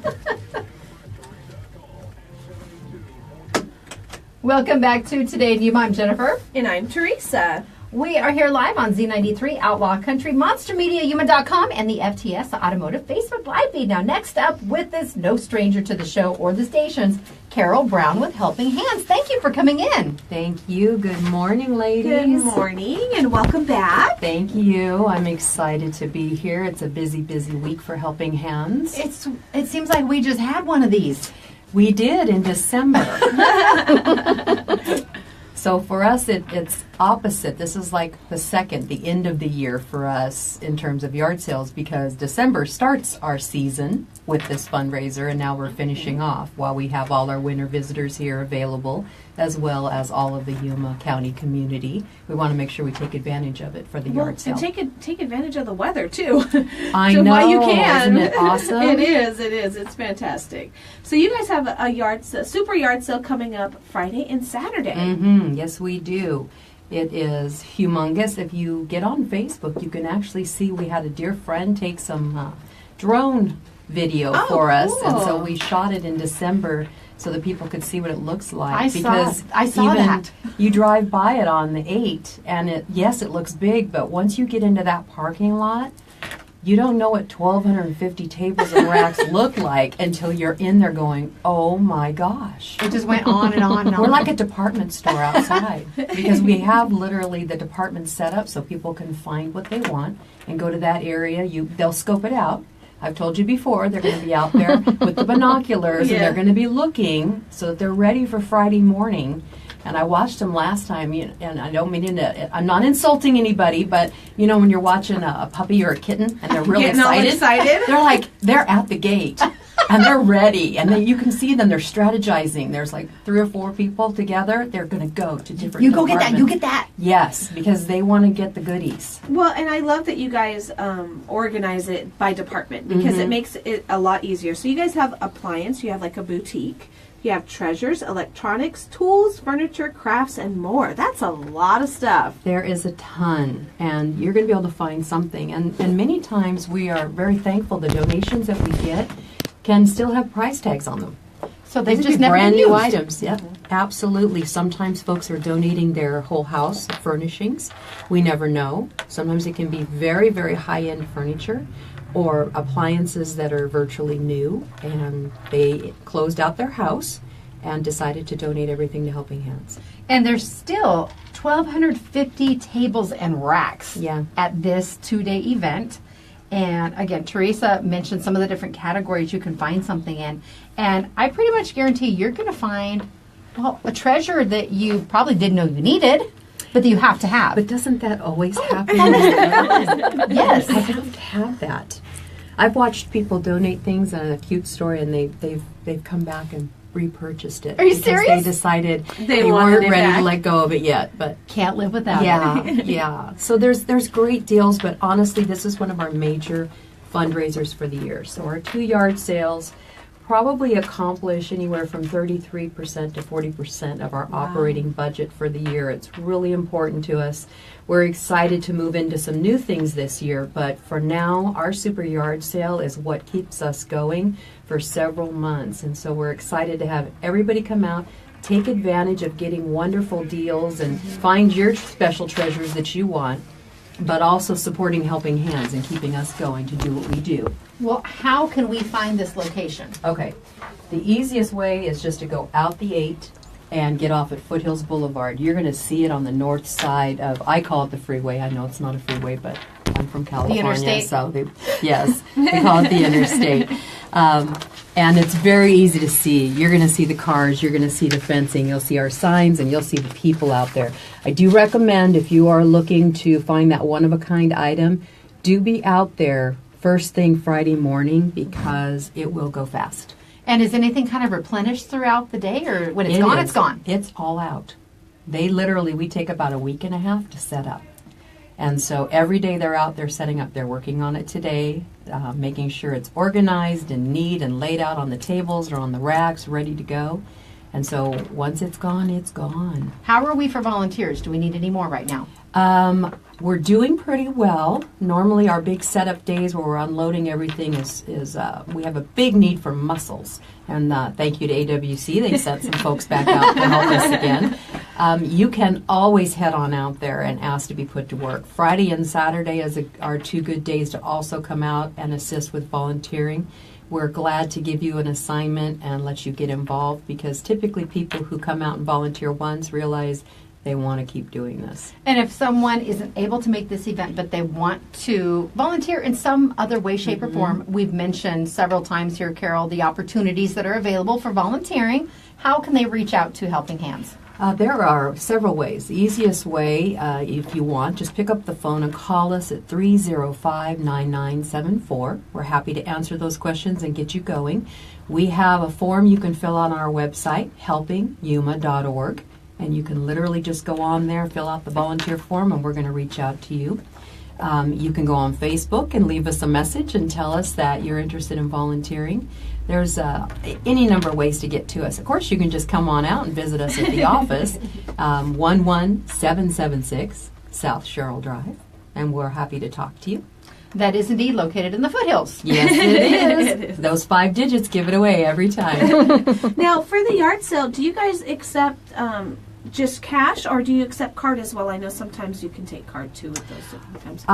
Welcome back to Today in Yuma. I'm Jennifer. And I'm Teresa. We are here live on Z93, Outlaw Country, MonsterMediaYuma.com, and the FTS Automotive Facebook Live feed. Now, next up with this no stranger to the show or the stations, Carol Brown with Helping Hands. Thank you for coming in. Thank you. Good morning, ladies. Good morning, and welcome back. Thank you. I'm excited to be here. It's a busy, busy week for Helping Hands. It seems like we just had one of these. We did in December. So for us, it's opposite. This is like the end of the year for us in terms of yard sales, because December starts our season with this fundraiser, and now we're finishing off while we have all our winter visitors here available, as well as all of the Yuma County community. We want to make sure we take advantage of it for the yard sale. And take advantage of the weather, too. I so know. while you can. Isn't it awesome? It is. It's fantastic. So you guys have a super yard sale coming up Friday and Saturday. Mm-hmm. Yes, we do. It is humongous. If you get on Facebook, you can actually see we had a dear friend take some drone video for us, and so we shot it in December so that people could see what it looks like. I saw that. You drive by it on the 8, and it looks big, but once you get into that parking lot, you don't know what 1,250 tables and racks look like until you're in there going, oh my gosh. It just went on and on and on. We're like a department store outside because we have literally the department set up so people can find what they want and go to that area. They'll scope it out. I've told you before, they're going to be out there with the binoculars and they're going to be looking so that they're ready for Friday morning. And I watched them last time, and I don't mean I'm not insulting anybody, but when you're watching a puppy or a kitten and they're really excited, they're at the gate and they're ready, and you can see them. They're strategizing. There's like 3 or 4 people together. They're going to go to different. You go get that. You get that. Yes, because they want to get the goodies. Well, and I love that you guys organize it by department because it makes it a lot easier. So you guys have appliance. You have like a boutique. You have treasures, electronics, tools, furniture, crafts, and more. That's a lot of stuff. There is a ton, and you're going to be able to find something. And many times we are very thankful the donations that we get can still have price tags on them. So they've These just are never brand been new used. items. Yep, absolutely. Sometimes folks are donating their whole house furnishings. We never know. Sometimes it can be very, very high-end furniture or appliances that are virtually new, and they closed out their house and decided to donate everything to Helping Hands. And there's still 1,250 tables and racks at this 2-day event. And again, Teresa mentioned some of the different categories you can find something in. And I pretty much guarantee you're going to find, a treasure that you probably didn't know you needed, but that you have to have. But doesn't that always happen? Yes. I have to have that. I've watched people donate things, and a cute story, and they've come back and repurchased it. Are you because serious? They decided they wanted weren't it ready back. to let go of it yet, but Can't live without it. yeah. So there's great deals, but honestly, this is one of our major fundraisers for the year. So our 2 yard sales probably accomplish anywhere from 33% to 40% of our operating budget for the year. It's really important to us. We're excited to move into some new things this year, but for now, our super yard sale is what keeps us going for several months. And so we're excited to have everybody come out, take advantage of getting wonderful deals and find your special treasures that you want, but also supporting Helping Hands and keeping us going to do what we do. Well, how can we find this location? Okay, the easiest way is just to go out the 8 and get off at Foothills Boulevard. You're going to see it on the north side of, I call it the freeway. I know it's not a freeway, but I'm from California. interstate? So they call it the interstate. And it's very easy to see. You're going to see the cars, you're going to see the fencing, you'll see our signs, and you'll see the people out there. I do recommend, if you are looking to find that one-of-a-kind item, do be out there first thing Friday morning, because it will go fast. And is anything kind of replenished throughout the day, or when it's It gone, is. it's gone? It's all out. We take about a week and a half to set up. And so every day they're out there setting up. They're working on it today, making sure it's organized and neat and laid out on the tables or on the racks, ready to go. And so once it's gone, it's gone. How are we for volunteers? Do we need any more right now? We're doing pretty well. Normally our big setup days where we're unloading everything is we have a big need for muscles. And thank you to AWC. They sent some folks back out to help us again. You can always head on out there and ask to be put to work. Friday and Saturday are 2 good days to also come out and assist with volunteering. We're glad to give you an assignment and let you get involved, because typically people who come out and volunteer once realize they want to keep doing this. And if someone isn't able to make this event, but they want to volunteer in some other way, shape, or form, we've mentioned several times here, Carol, the opportunities that are available for volunteering. How can they reach out to Helping Hands? There are several ways. The easiest way, if you want, just pick up the phone and call us at 305-9974. We're happy to answer those questions and get you going. We have a form you can fill out on our website, helpingyuma.org, and you can literally just go on there, fill out the volunteer form, and we're going to reach out to you. You can go on Facebook and leave us a message and tell us that you're interested in volunteering. There's any number of ways to get to us. Of course, you can just come on out and visit us at the office, 11776 South Sherrill Drive, and we're happy to talk to you. That is indeed located in the foothills. Yes, it is. Those 5 digits give it away every time. Now, for the yard sale, do you guys accept just cash, or do you accept card as well? I know sometimes you can take card too with those sometimes.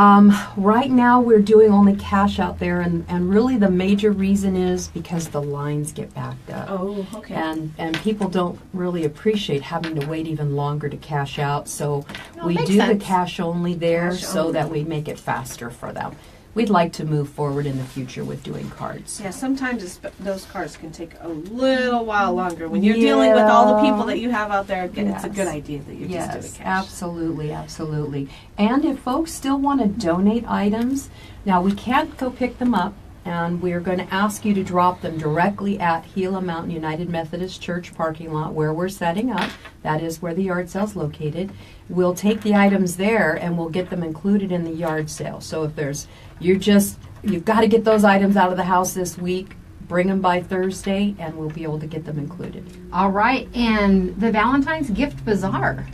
Right now we're doing only cash out there, and really the major reason is because the lines get backed up. Oh, okay. And people don't really appreciate having to wait even longer to cash out, so we makes do the sense. cash only there Cash so only. that we make it faster for them. We'd like to move forward in the future with doing cards. Yeah, sometimes those cards can take a little while longer. When you're dealing with all the people that you have out there, it's a Yes. good idea that you just do the cash. Absolutely, absolutely. And if folks still want to donate items, now we can't go pick them up, and we're going to ask you to drop them directly at Gila Mountain United Methodist Church parking lot where we're setting up. That is where the yard sale's located. We'll take the items there and we'll get them included in the yard sale. So if you've got to get those items out of the house this week, bring them by Thursday and we'll be able to get them included. All right, and the Valentine's Gift Bazaar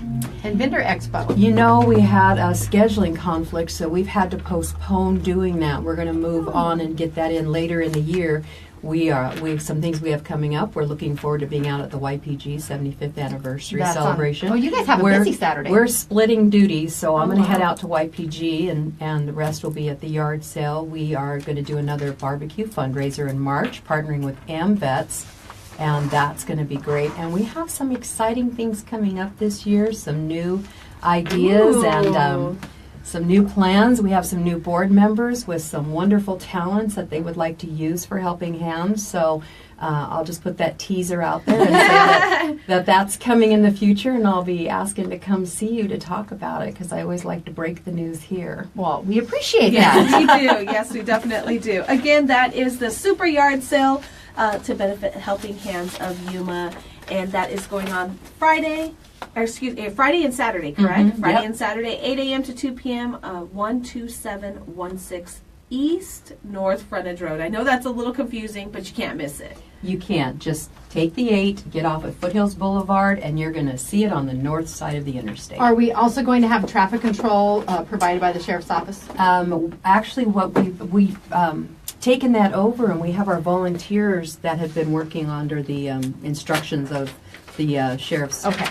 and Vendor Expo. You know, we had a scheduling conflict, so we've had to postpone doing that. We're going to move on and get that in later in the year. We have some things we have coming up. We're looking forward to being out at the YPG 75th anniversary That's on- celebration. Oh, you guys have a busy Saturday. We're splitting duties, so I'm going to wow. head out to YPG, and the rest will be at the yard sale. We are going to do another barbecue fundraiser in March, partnering with AmVets, and that's going to be great. And we have some exciting things coming up this year, some new ideas and some new plans. We have some new board members with some wonderful talents that they would like to use for Helping Hands. So I'll just put that teaser out there and say that's coming in the future, and I'll be asking to come see you to talk about it, because I always like to break the news here. Well, we appreciate Yeah, that. we do. Yes, we definitely do. Again, that is the Super Yard Sale to benefit Helping Hands of Yuma, and that is going on Friday and Saturday, correct? Mhm, Friday yep. and Saturday, 8 a.m. to 2 p.m., 12716 East North Frontage Road. I know that's a little confusing, but you can't miss it. You can't. Just take the 8, get off at Foothills Boulevard, and you're going to see it on the north side of the interstate. Are we also going to have traffic control provided by the Sheriff's Office? Actually, what we've taken that over, and we have our volunteers that have been working under the instructions of the Sheriff's Okay.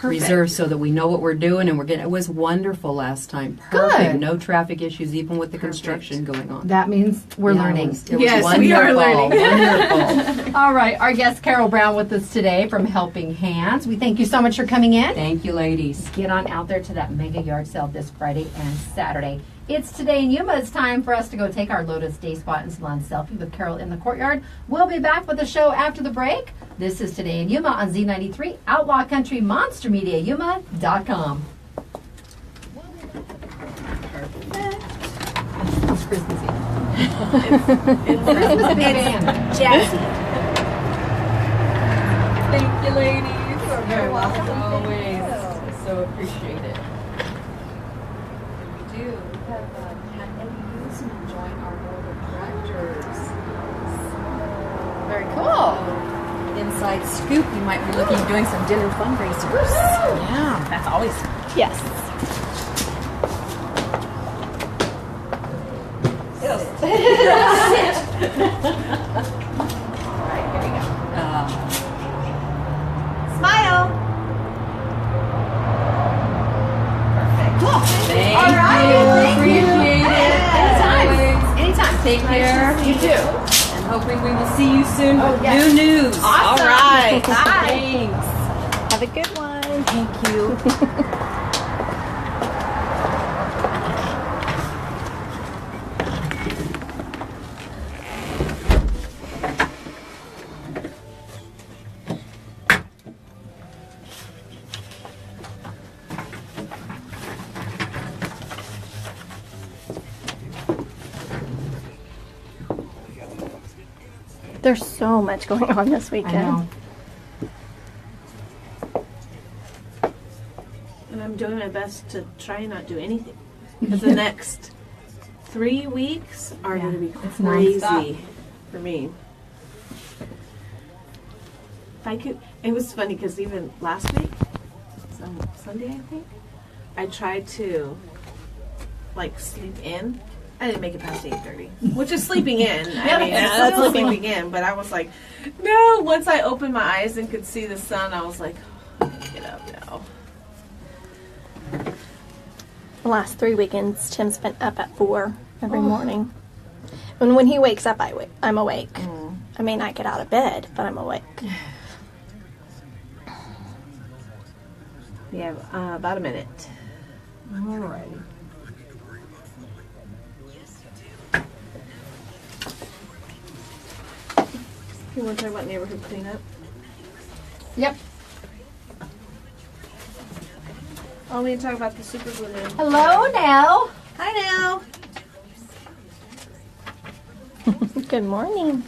Reserve, so that we know what we're doing, and it was wonderful last time. Perfect. Good. No traffic issues, even with the construction going on. That means we're Yeah, learning. It was Yes, wonderful, we are learning. Wonderful. All right, our guest Carol Brown with us today from Helping Hands. We thank you so much for coming in. Thank you, ladies. Get on out there to that mega yard sale this Friday and Saturday. It's Today in Yuma. It's time for us to go take our Lotus Day Spot and Salon selfie with Carol in the courtyard. We'll be back with the show after the break. This is Today in Yuma on Z93, Outlaw Country Monster Media, Yuma.com. It's Christmas Eve. It's Christmas big band. jazzy. Thank you, ladies. You're very welcome. Always. So appreciate it. We do. We have had Eddie Usman join our board of directors. Very cool. Inside scoop, you might be looking at doing some dinner fundraisers. Yeah. That's always Yes. smile. Thank All right, you. thank you. Appreciate it. Anytime. Take care. You too. And hoping we will see you soon with yes. new news. Awesome. All right. Thanks. Have a good one. Thank you. There's so much going on this I weekend. know. And I'm doing my best to try and not do anything. Because the next 3 weeks are going to be it's crazy nonstop. for me. If I could, it was funny because even last week, Sunday I think, I tried to like sleep in. I didn't make it past 8:30, which is sleeping in. I mean, that's it's still sleeping. sleeping in. But I was like, no. Once I opened my eyes and could see the sun, I was like, oh, get up now. The last 3 weekends, Tim's been up at 4 every morning. And when he wakes up, I'm awake. I may not get out of bed, but I'm awake. We have about a minute. Alrighty. You want to talk about neighborhood cleanup? Yep. Oh, we need to talk about the super glue. Hello now. Hi now. Good morning.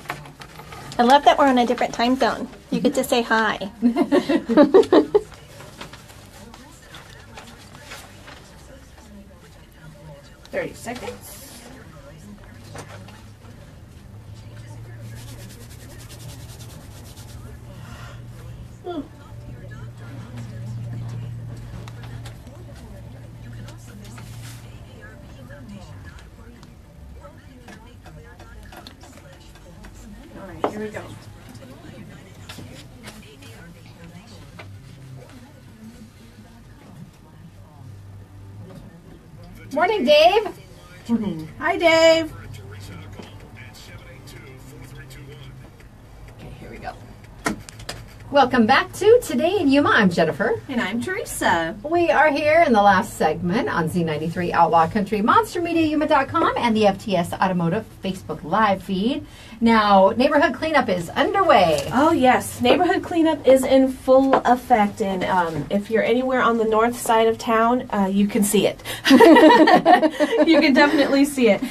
I love that we're on a different time zone. You get to say hi. 30 seconds. All right, here we go. Morning, Dave. Hi, Dave. Okay, here we go. Welcome back to Today in Yuma. I'm Jennifer. And I'm Teresa. We are here in the last segment on Z93 Outlaw Country, MonsterMediaYuma.com, and the FTS Automotive Facebook Live feed. Now, neighborhood cleanup is underway. Oh, yes. Neighborhood cleanup is in full effect. And if you're anywhere on the north side of town, you can see it. You can definitely see it.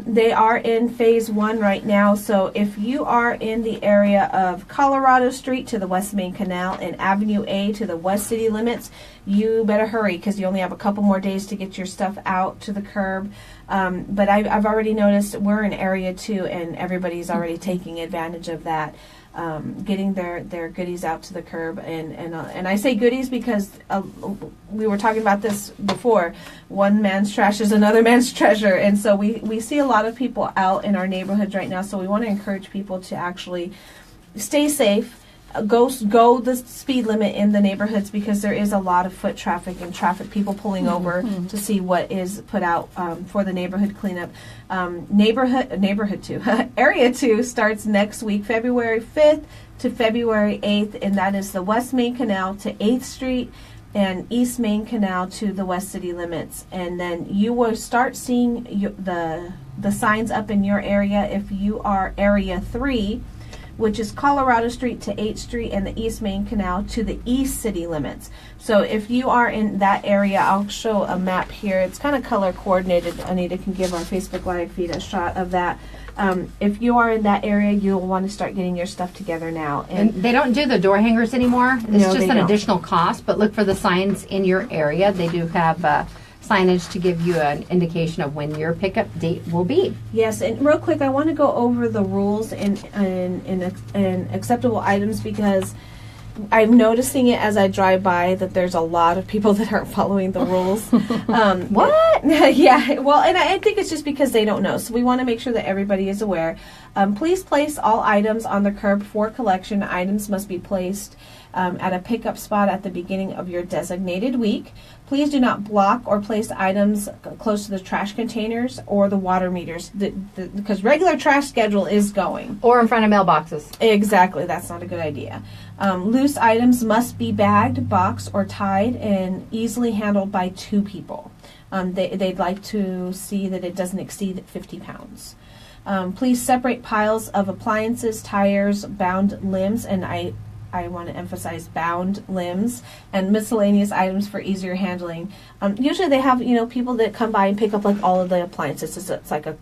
They are in phase 1 right now. So if you are in the area of Colorado Street to the West Main Canal and Avenue A to the West City limits, you better hurry because you only have a couple more days to get your stuff out to the curb. But I've already noticed we're in area 2 and everybody's already taking advantage of that, getting their goodies out to the curb. And I say goodies because we were talking about this before. One man's trash is another man's treasure. And so we see a lot of people out in our neighborhoods right now. So we want to encourage people to actually stay safe. Go the speed limit in the neighborhoods because there is a lot of foot traffic and people pulling over to see what is put out for the neighborhood cleanup. Neighborhood 2, Area 2 starts next week, February 5th to February 8th, and that is the West Main Canal to 8th Street and East Main Canal to the West City limits. And then you will start seeing the signs up in your area if you are Area 3, which is Colorado Street to 8th Street and the East Main Canal to the East City limits. So if you are in that area, I'll show a map here. It's kind of color coordinated. Anita can give our Facebook Live feed a shot of that. if you are in that area, you'll want to start getting your stuff together now. And they don't do the door hangers anymore. It's No, just they an don't. additional cost, but look for the signs in your area. They do have signage to give you an indication of when your pickup date will be. Yes, and real quick, I want to go over the rules and acceptable items because I'm noticing it as I drive by that there's a lot of people that aren't following the rules. What? Yeah, well, and I think it's just because they don't know. So we want to make sure that everybody is aware. Please place all items on the curb for collection. Items must be placed at a pickup spot at the beginning of your designated week. Please do not block or place items close to the trash containers or the water meters because regular trash schedule is going. Or in front of mailboxes. Exactly, that's not a good idea. Loose items must be bagged, boxed, or tied and easily handled by 2 people. They'd like to see that it doesn't exceed 50 pounds. Please separate piles of appliances, tires, bound limbs, and I want to emphasize bound limbs and miscellaneous items for easier handling. Usually they have, people that come by and pick up like all of the appliances. It's like a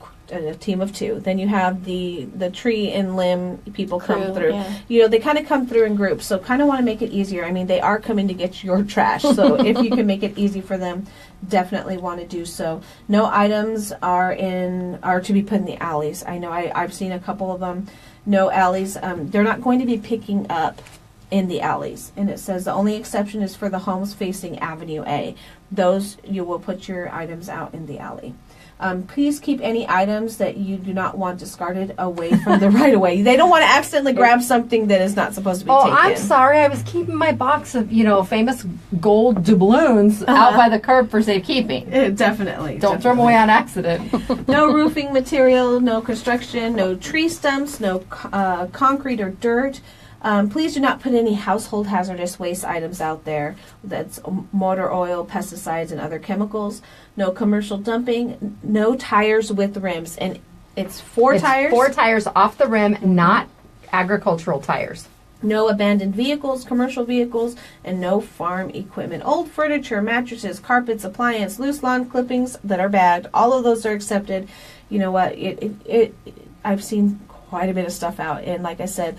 team of 2. Then you have the tree and limb people come through. Yeah. They kind of come through in groups. So kind of want to make it easier. I mean, they are coming to get your trash. So if you can make it easy for them, definitely want to do so. No items are to be put in the alleys. I know I've seen a couple of them. No alleys. They're not going to be picking up in the alleys. And it says the only exception is for the homes facing Avenue A. Those, you will put your items out in the alley. Please keep any items that you do not want discarded away from the right of way. They don't want to accidentally grab something that is not supposed to be taken. I'm sorry. I was keeping my box of, famous gold doubloons out by the curb for safekeeping. Definitely. Don't throw them away on accident. No roofing material, no construction, no tree stumps, no concrete or dirt. Please do not put any household hazardous waste items out there. That's motor oil, pesticides, and other chemicals. No commercial dumping. No tires with rims. And it's 4 tires. 4 tires off the rim, not agricultural tires. No abandoned vehicles, commercial vehicles, and no farm equipment. Old furniture, mattresses, carpets, appliances, loose lawn clippings that are bagged. All of those are accepted. You know what? I've seen quite a bit of stuff out, and like I said,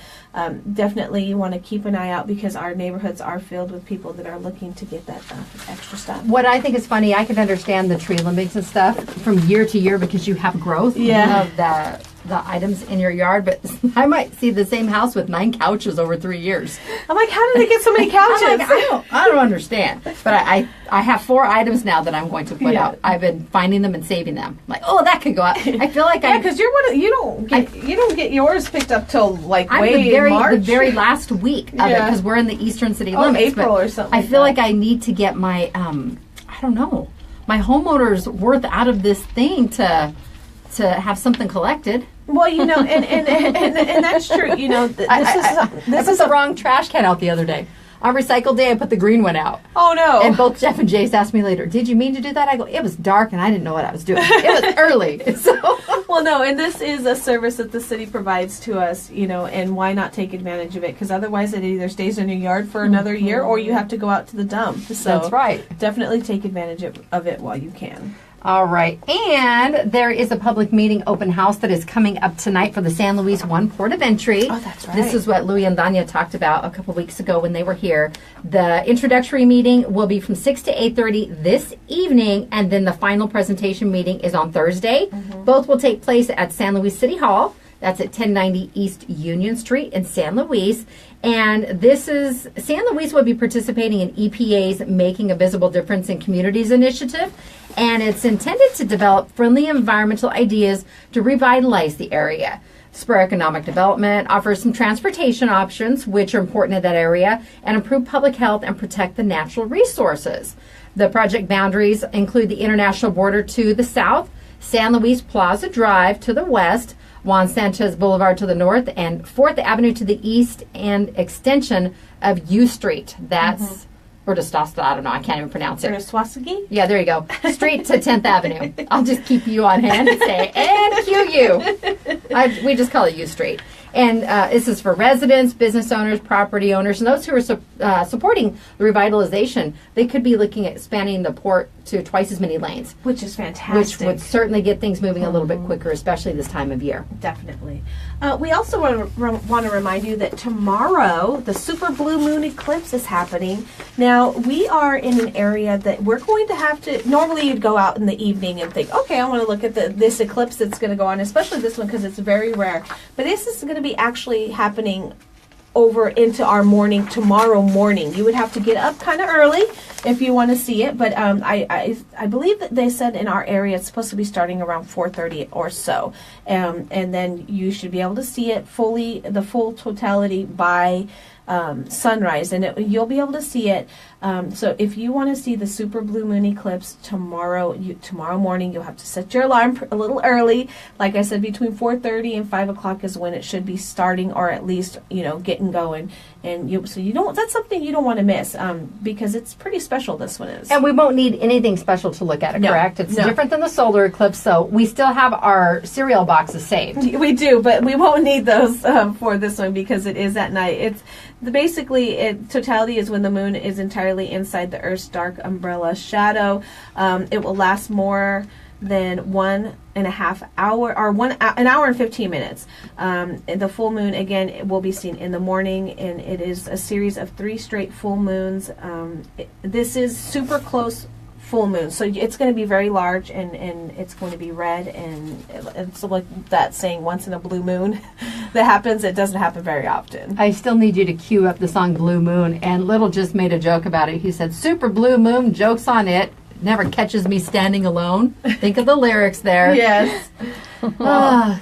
definitely you want to keep an eye out because our neighborhoods are filled with people that are looking to get that extra stuff. What I think is funny, I can understand the tree limbings and stuff from year to year because you have growth of the items in your yard, but I might see the same house with 9 couches over 3 years. I'm like, how did they get so many couches? I'm like, I don't understand. But I have 4 items now that I'm going to put out. I've been finding them and saving them. I'm like, that could go out. I feel like because you're one of, you don't get yours picked up till like March. The very last week of it because we're in the Eastern City limits. April or something. I feel like I need to get my I don't know, my homeowner's worth out of this thing to have something collected. Well, and that's true. I put the wrong trash can out the other day. On recycle day, I put the green one out. Oh, no. And both Jeff and Jace asked me later, did you mean to do that? I go, it was dark and I didn't know what I was doing. It was early. So. Well, no, and this is a service that the city provides to us, and why not take advantage of it? Because otherwise it either stays in your yard for another year or you have to go out to the dump. So that's right. Definitely take advantage of it while you can. All right. And there is a public meeting open house that is coming up tonight for the San Luis One Port of Entry. Oh, that's right. This is what Louie and Danya talked about a couple weeks ago when they were here. The introductory meeting will be from 6 to 8:30 this evening, and then the final presentation meeting is on Thursday. Mm-hmm. Both will take place at San Luis City Hall. That's at 1090 East Union Street in San Luis. And San Luis will be participating in EPA's Making a Visible Difference in Communities initiative. And it's intended to develop friendly environmental ideas to revitalize the area, spur economic development, offer some transportation options, which are important in that area, and improve public health and protect the natural resources. The project boundaries include the international border to the south, San Luis Plaza Drive to the west, Juan Sanchez Boulevard to the north, and 4th Avenue to the east, and extension of U Street. That's, or Dostasta, I don't know, I can't even pronounce it. Swasegi? Yeah, there you go. Street to 10th Avenue. I'll just keep you on hand and say, and QU. We just call it U Street. And this is for residents, business owners, property owners, and those who are supporting the revitalization. They could be looking at expanding the port to twice as many lanes, which is fantastic. which would certainly get things moving a little bit quicker, especially this time of year. Definitely. We also want to remind you that tomorrow the super blue moon eclipse is happening. Now, we are in an area that we're going to have to, normally you'd go out in the evening and think, okay, I want to look at this eclipse that's going to go on, especially this one because it's very rare. But this is going to be actually happening over into our morning tomorrow morning. You would have to get up kind of early if you want to see it, but I believe that they said in our area it's supposed to be starting around 4:30 or so, and then you should be able to see it fully, the full totality by sunrise, and you'll be able to see it. So if you want to see the super blue moon eclipse tomorrow morning, you'll have to set your alarm a little early. Like I said, between 4:30 and 5 o'clock is when it should be starting, or at least getting going. And that's something you don't want to miss, because it's pretty special. This one is, and we won't need anything special to look at it. Correct? It's different than the solar eclipse, so we still have our cereal boxes saved. We do, but we won't need those for this one because it is at night. It's totality is when the moon is entirely inside the Earth's dark umbrella shadow. It will last more than 1.5 hour, or an hour and 15 minutes. The full moon, again, it will be seen in the morning, and it is a series of 3 straight full moons. This is super close full moon, so it's going to be very large, and it's going to be red, and it's like that saying, once in a blue moon that happens. It doesn't happen very often. I still need you to cue up the song Blue Moon, and Little just made a joke about it. He said, super blue moon, joke's on it, never catches me standing alone. Think of the lyrics there. Yes.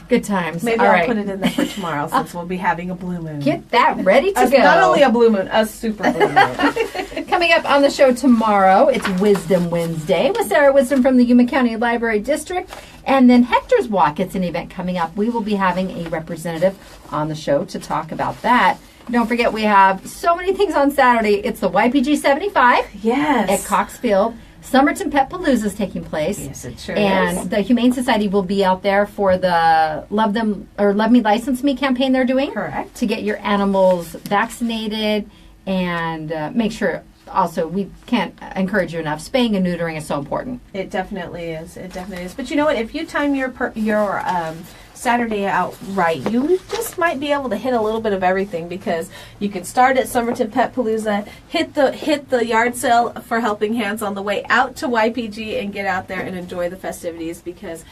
Good times. Maybe I'll put it in there for tomorrow, since we'll be having a blue moon. Get that ready to go. Not only a blue moon, a super blue moon. Coming up on the show tomorrow, it's Wisdom Wednesday with Sarah Wisdom from the Yuma County Library District. And then Hector's Walk, it's an event coming up. We will be having a representative on the show to talk about that. Don't forget, we have so many things on Saturday. It's the YPG 75 at Cox Field. Somerton Pet Palooza is taking place. Yes, it sure and is. The Humane Society will be out there for the Love Me, License Me campaign they're doing. Correct. To get your animals vaccinated and make sure. Also, we can't encourage you enough. Spaying and neutering is so important. It definitely is. It definitely is. But you know what? If you time your Saturday out right, you just might be able to hit a little bit of everything, because you can start at Somerton Pet Palooza, hit the yard sale for Helping Hands on the way out to YPG, and get out there and enjoy the festivities, because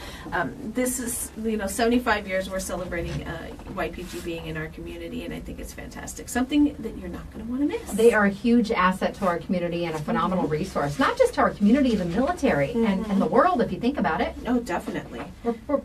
this is 75 years we're celebrating YPG being in our community, and I think it's fantastic. Something that you're not going to want to miss. They are a huge asset to our community and a phenomenal resource, not just to our community, the military, and the world, if you think about it. Oh, definitely.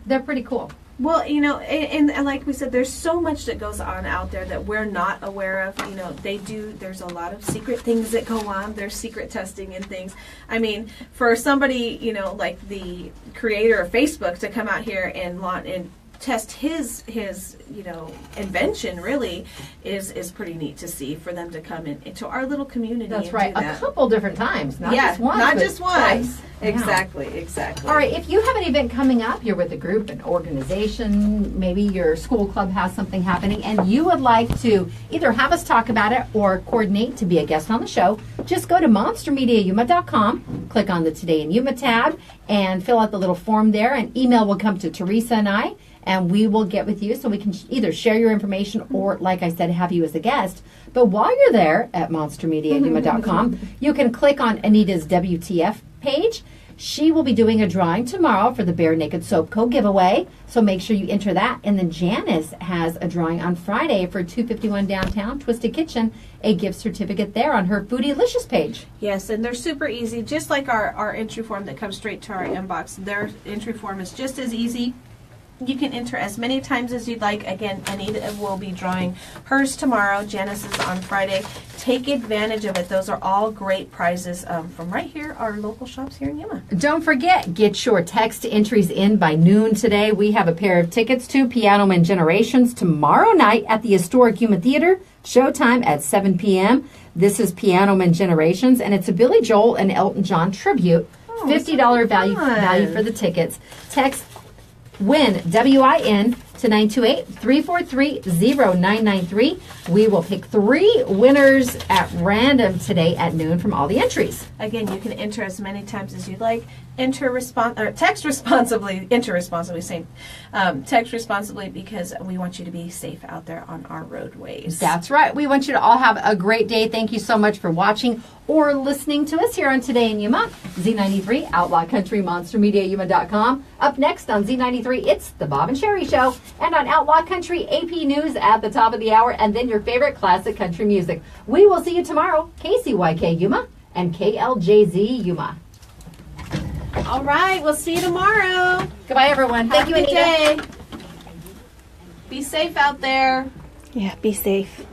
They're pretty cool. Well, and like we said, there's so much that goes on out there that we're not aware of. There's a lot of secret things that go on. There's secret testing and things. I mean, for somebody, like the creator of Facebook to come out here and test his invention really is pretty neat to see, for them to come into our little community. That's and right. do that. A couple different times, not just once. Not just once. Twice. Exactly. All right, if you have an event coming up, you're with a group, an organization, maybe your school club has something happening, and you would like to either have us talk about it or coordinate to be a guest on the show, just go to monstermediayuma.com, click on the Today in Yuma tab, and fill out the little form there, and email will come to Teresa and I, and we will get with you so we can either share your information or, like I said, have you as a guest. But while you're there at monstermediayuma.com, you can click on Anita's WTF page. She will be doing a drawing tomorrow for the Bare Naked Soap Co. giveaway, so make sure you enter that. And then Janice has a drawing on Friday for 251 Downtown Twisted Kitchen, a gift certificate there on her Foodylicious page. Yes, and they're super easy, just like our entry form that comes straight to our inbox. Their entry form is just as easy. You can enter as many times as you'd like. Again, Anita will be drawing hers tomorrow. Janice's on Friday. Take advantage of it. Those are all great prizes from right here, our local shops here in Yuma. Don't forget, get your text entries in by noon today. We have a pair of tickets to Piano Man Generations tomorrow night at the Historic Yuma Theater. Showtime at 7 p.m. This is Piano Man Generations, and it's a Billy Joel and Elton John tribute. $50 value for the tickets. Text WIN, WIN, to 928-343-0993. We will pick 3 winners at random today at noon from all the entries. Again, you can enter as many times as you'd like. Text responsibly. Enter responsibly. Text responsibly because we want you to be safe out there on our roadways. That's right. We want you to all have a great day. Thank you so much for watching or listening to us here on Today in Yuma. Z93, Outlaw Country, MonsterMediaYuma.com. Up next on Z93, it's the Bob and Sherry Show. And on Outlaw Country, AP News at the top of the hour. And then your favorite classic country music. We will see you tomorrow. KCYK Yuma and KLJZ Yuma. All right, we'll see you tomorrow. Goodbye, everyone. Thank you, Have a good Anita. day. Be safe out there. Yeah, be safe.